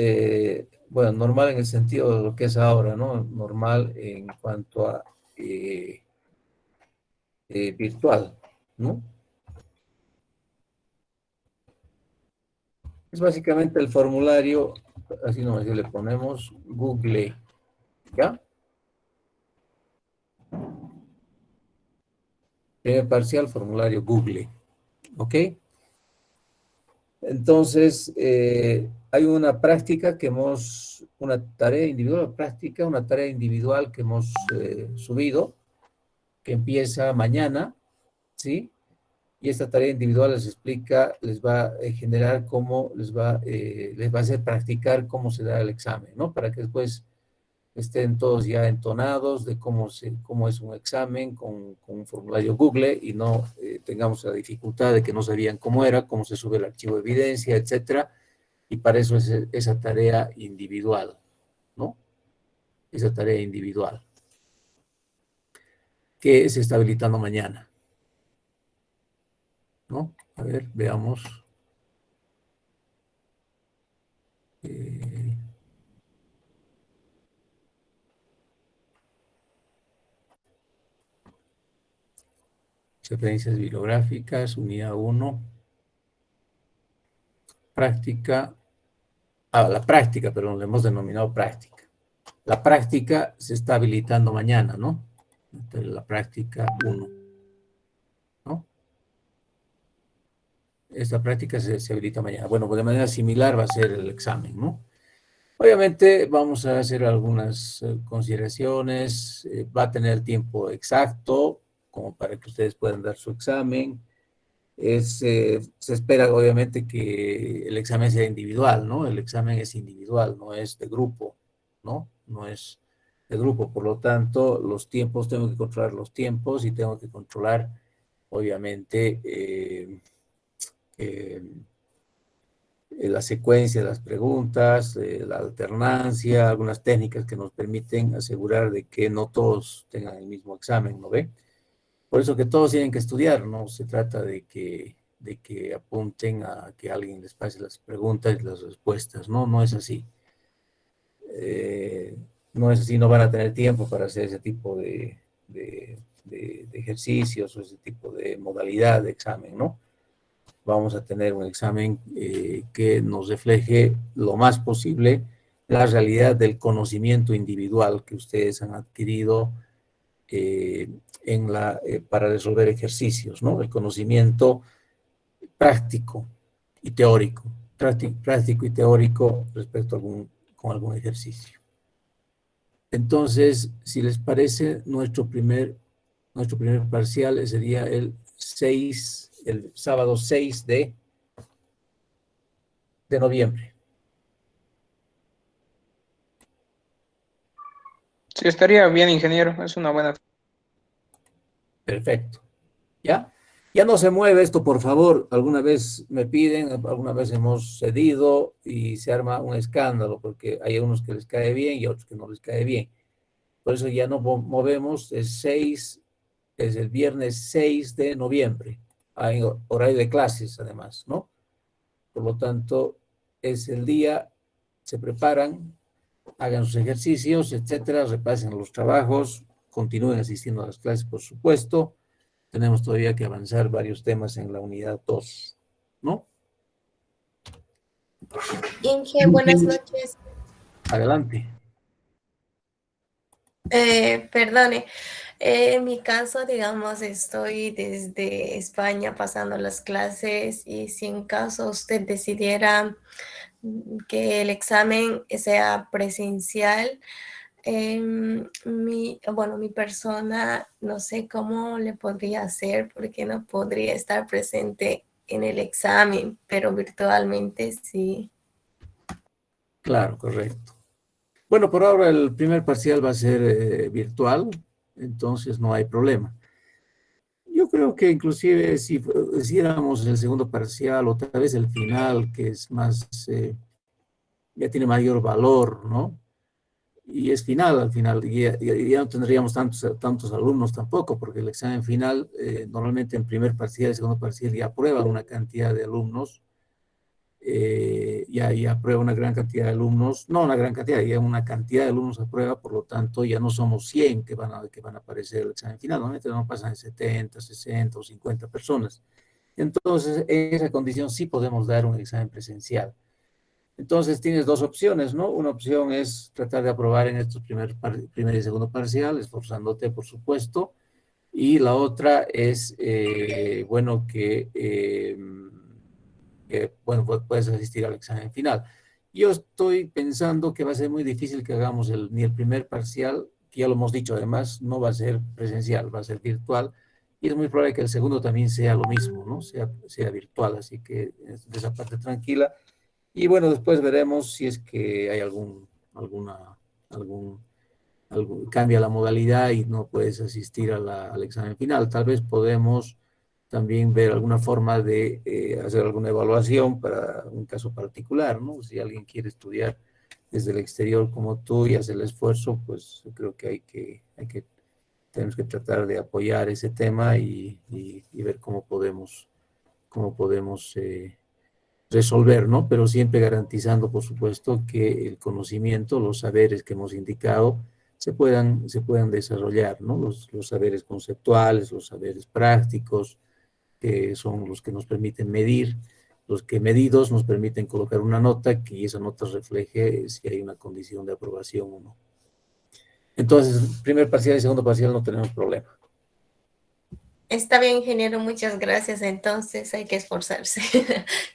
bueno, normal en el sentido de lo que es ahora, ¿no? Normal en cuanto a virtual, ¿no? Es básicamente el formulario, así nomás que le ponemos Google, ¿ya? Primer parcial, formulario Google, ¿ok? Entonces, hay una práctica una tarea individual, práctica, una tarea individual que hemos subido, que empieza mañana, ¿sí? Y esta tarea individual les explica, les va a generar cómo les va a hacer practicar cómo se da el examen, ¿no? Para que después estén todos ya entonados de cómo es un examen con un formulario Google y no tengamos la dificultad de que no sabían cómo era, cómo se sube el archivo de evidencia, etcétera. Y para eso es esa tarea individual, ¿no? Esa tarea individual que se está habilitando mañana, ¿no? A ver, veamos. Referencias bibliográficas, unidad 1, práctica, la práctica, pero lo hemos denominado práctica. La práctica se está habilitando mañana, ¿no? Entonces, la práctica 1, ¿no? Esta práctica se habilita mañana. Bueno, pues de manera similar va a ser el examen, ¿no? Obviamente vamos a hacer algunas consideraciones, va a tener tiempo exacto, como para que ustedes puedan dar su examen. Se espera obviamente que el examen sea individual, ¿no? El examen es individual, no es de grupo, ¿no? No es de grupo, por lo tanto, los tiempos, tengo que controlar los tiempos y tengo que controlar, obviamente, la secuencia de las preguntas, la alternancia, algunas técnicas que nos permiten asegurar de que no todos tengan el mismo examen, ¿no ve? Por eso que todos tienen que estudiar, no se trata de que apunten a que alguien les pase las preguntas y las respuestas, no, no es así. No es así, no van a tener tiempo para hacer ese tipo de ejercicios o ese tipo de modalidad de examen, ¿no? Vamos a tener un examen que nos refleje lo más posible la realidad del conocimiento individual que ustedes han adquirido para resolver ejercicios, ¿no? El conocimiento práctico y teórico, práctico y teórico respecto con algún ejercicio. Entonces, si les parece, nuestro primer parcial sería el sábado 6 de noviembre. Sí, estaría bien, ingeniero. Es una buena. Perfecto. ¿Ya? Ya no se mueve esto, por favor. Alguna vez me piden, alguna vez hemos cedido y se arma un escándalo porque hay unos que les cae bien y otros que no les cae bien. Por eso ya no movemos. Es el viernes 6 de noviembre. Hay horario de clases, además, ¿no? Por lo tanto, es el día, se preparan, hagan sus ejercicios, etcétera, repasen los trabajos, continúen asistiendo a las clases, por supuesto. Tenemos todavía que avanzar varios temas en la unidad 2, ¿no? Inge, buenas noches. Adelante. Perdone, en mi caso, digamos, estoy desde España pasando las clases y si en caso usted decidiera que el examen sea presencial, Bueno, mi persona, no sé cómo le podría hacer porque no podría estar presente en el examen, pero virtualmente sí. Claro, correcto. Bueno, por ahora el primer parcial va a ser virtual, entonces no hay problema. Yo creo que inclusive si hiciéramos el segundo parcial o tal vez el final, que es más, ya tiene mayor valor, ¿no? Y es final al final, y ya no tendríamos tantos alumnos tampoco, porque el examen final, normalmente en primer parcial y segundo parcial ya aprueban una cantidad de alumnos, ya aprueba una gran cantidad de alumnos, no una gran cantidad, ya una cantidad de alumnos aprueba, por lo tanto ya no somos 100 que van a aparecer el examen final, normalmente no pasan de 70, 60 o 50 personas. Entonces, en esa condición sí podemos dar un examen presencial. Entonces tienes dos opciones, ¿no? Una opción es tratar de aprobar en estos primer y segundo parcial, esforzándote, por supuesto, y la otra es, bueno, bueno, puedes asistir al examen final. Yo estoy pensando que va a ser muy difícil que hagamos ni el primer parcial, que ya lo hemos dicho, además, no va a ser presencial, va a ser virtual, y es muy probable que el segundo también sea lo mismo, ¿no? Sea virtual, así que de esa parte tranquila. Y bueno, después veremos si es que hay algún, cambia la modalidad y no puedes asistir al examen final. Tal vez podemos también ver alguna forma de hacer alguna evaluación para un caso particular, ¿no? Si alguien quiere estudiar desde el exterior como tú y hacer el esfuerzo, pues creo que tenemos que tratar de apoyar ese tema y ver cómo podemos resolver, ¿no? Pero siempre garantizando, por supuesto, que el conocimiento, los saberes que hemos indicado, se puedan desarrollar, ¿no? Los saberes conceptuales, los saberes prácticos, que son los que nos permiten medir, los que medidos nos permiten colocar una nota, que esa nota refleje si hay una condición de aprobación o no. Entonces, primer parcial y segundo parcial no tenemos problema. Está bien, ingeniero, muchas gracias. Entonces hay que esforzarse,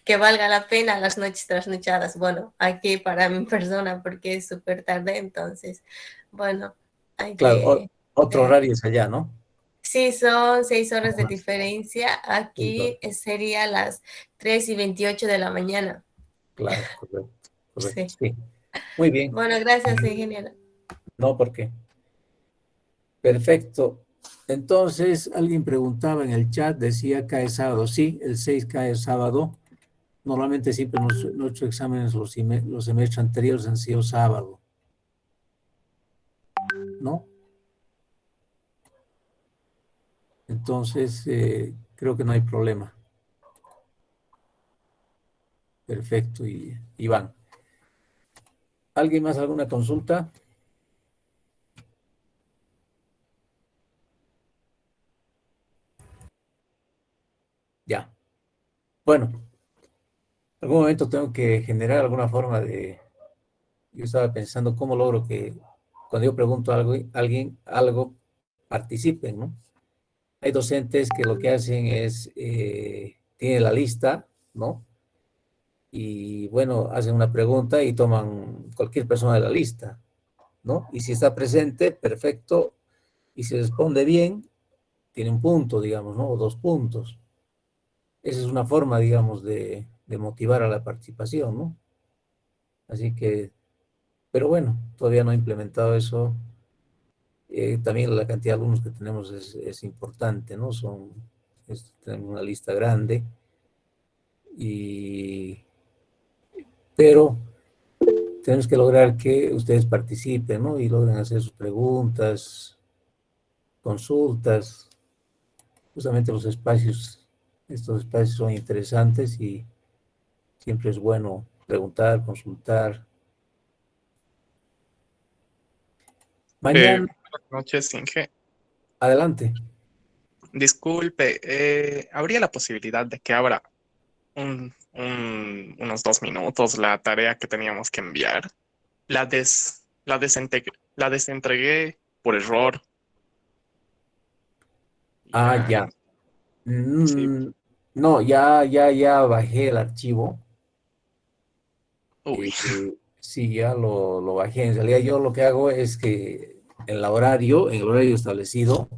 que valga la pena las noches trasnochadas. Bueno, aquí para mi persona, porque es súper tarde, entonces, bueno, hay Claro, que... otro horario es allá, ¿no? Sí, son 6 horas de Ajá. diferencia. Aquí sería las 3:28 de la mañana. Claro, correcto, correcto, Sí. sí. Muy bien, Bueno, gracias, ingeniero. no, ¿por qué? Perfecto. Entonces, alguien preguntaba en el chat, decía cae sábado. Sí, el 6 cae sábado. Normalmente siempre nuestros exámenes, los semestres anteriores han sido sábado, ¿no? Entonces, creo que no hay problema. Perfecto, Iván. ¿Alguien más, alguna consulta? Ya. Bueno, en algún momento tengo que generar alguna forma de... Yo estaba pensando cómo logro que cuando yo pregunto algo, alguien algo participen, ¿no? Hay docentes que lo que hacen es, tienen la lista, ¿no? Y bueno, hacen una pregunta y toman cualquier persona de la lista, ¿no? Y si está presente, perfecto. Y si responde bien, tiene un punto, digamos, ¿no? O 2 puntos. Esa es una forma, digamos, de motivar a la participación, ¿no? Así que, pero bueno, todavía no he implementado eso. También la cantidad de alumnos que tenemos es importante, ¿no? Tenemos una lista grande, pero tenemos que lograr que ustedes participen, ¿no? Y logren hacer sus preguntas, consultas. Justamente estos espacios son interesantes y siempre es bueno preguntar, consultar. Mañana, Buenas noches, Inge. adelante. Disculpe, ¿habría la posibilidad de que abra unos 2 minutos la tarea que teníamos que enviar? La desentregué por error. Ya. Sí. No, ya bajé el archivo. Uy, Sí, ya lo bajé. En realidad yo lo que hago es que en el horario establecido,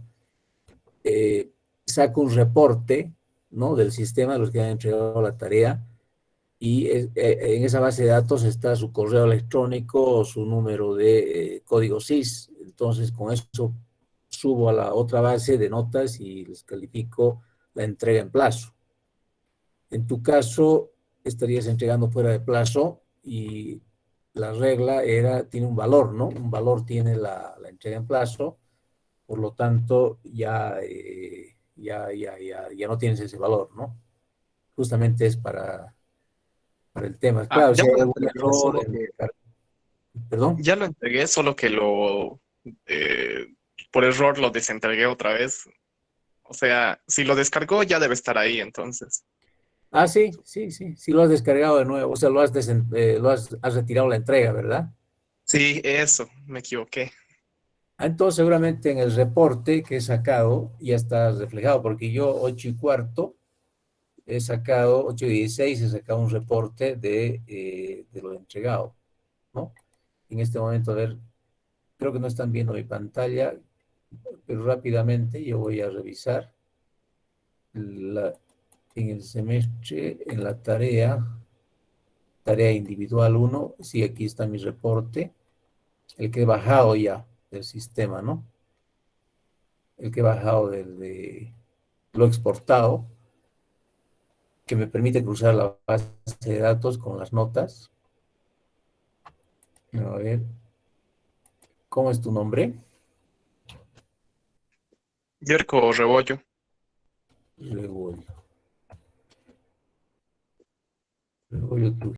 eh, saco un reporte, ¿no? Del sistema de los que han entregado la tarea y en esa base de datos está su correo electrónico o su número de código SIS. Entonces, con eso subo a la otra base de notas y les califico la entrega en plazo. En tu caso, estarías entregando fuera de plazo y la regla tiene un valor, ¿no? Un valor tiene la entrega en plazo, por lo tanto, ya no tienes ese valor, ¿no? Justamente es para el tema. Ah, Claro, ya si hay lo algún entregué, error solo que, perdón. ya lo entregué, solo que eh, por error lo desentregué otra vez. O sea, si lo descargó ya debe estar ahí, entonces. Ah, sí, sí, sí, sí lo has descargado de nuevo, o sea, has retirado la entrega, ¿verdad? Sí, eso, me equivoqué. Ah, entonces seguramente en el reporte que he sacado ya está reflejado, porque yo 8:15 he sacado, 8:16 he sacado un reporte de lo entregado, ¿no? En este momento, a ver, creo que no están viendo mi pantalla, pero rápidamente yo voy a revisar la, en el semestre, en la tarea individual uno. Sí, aquí está mi reporte, el que he bajado ya del sistema, ¿no? El que he bajado lo exportado, que me permite cruzar la base de datos con las notas. A ver, ¿cómo es tu nombre? Yerko Rebollo. Rebollo. Rebollo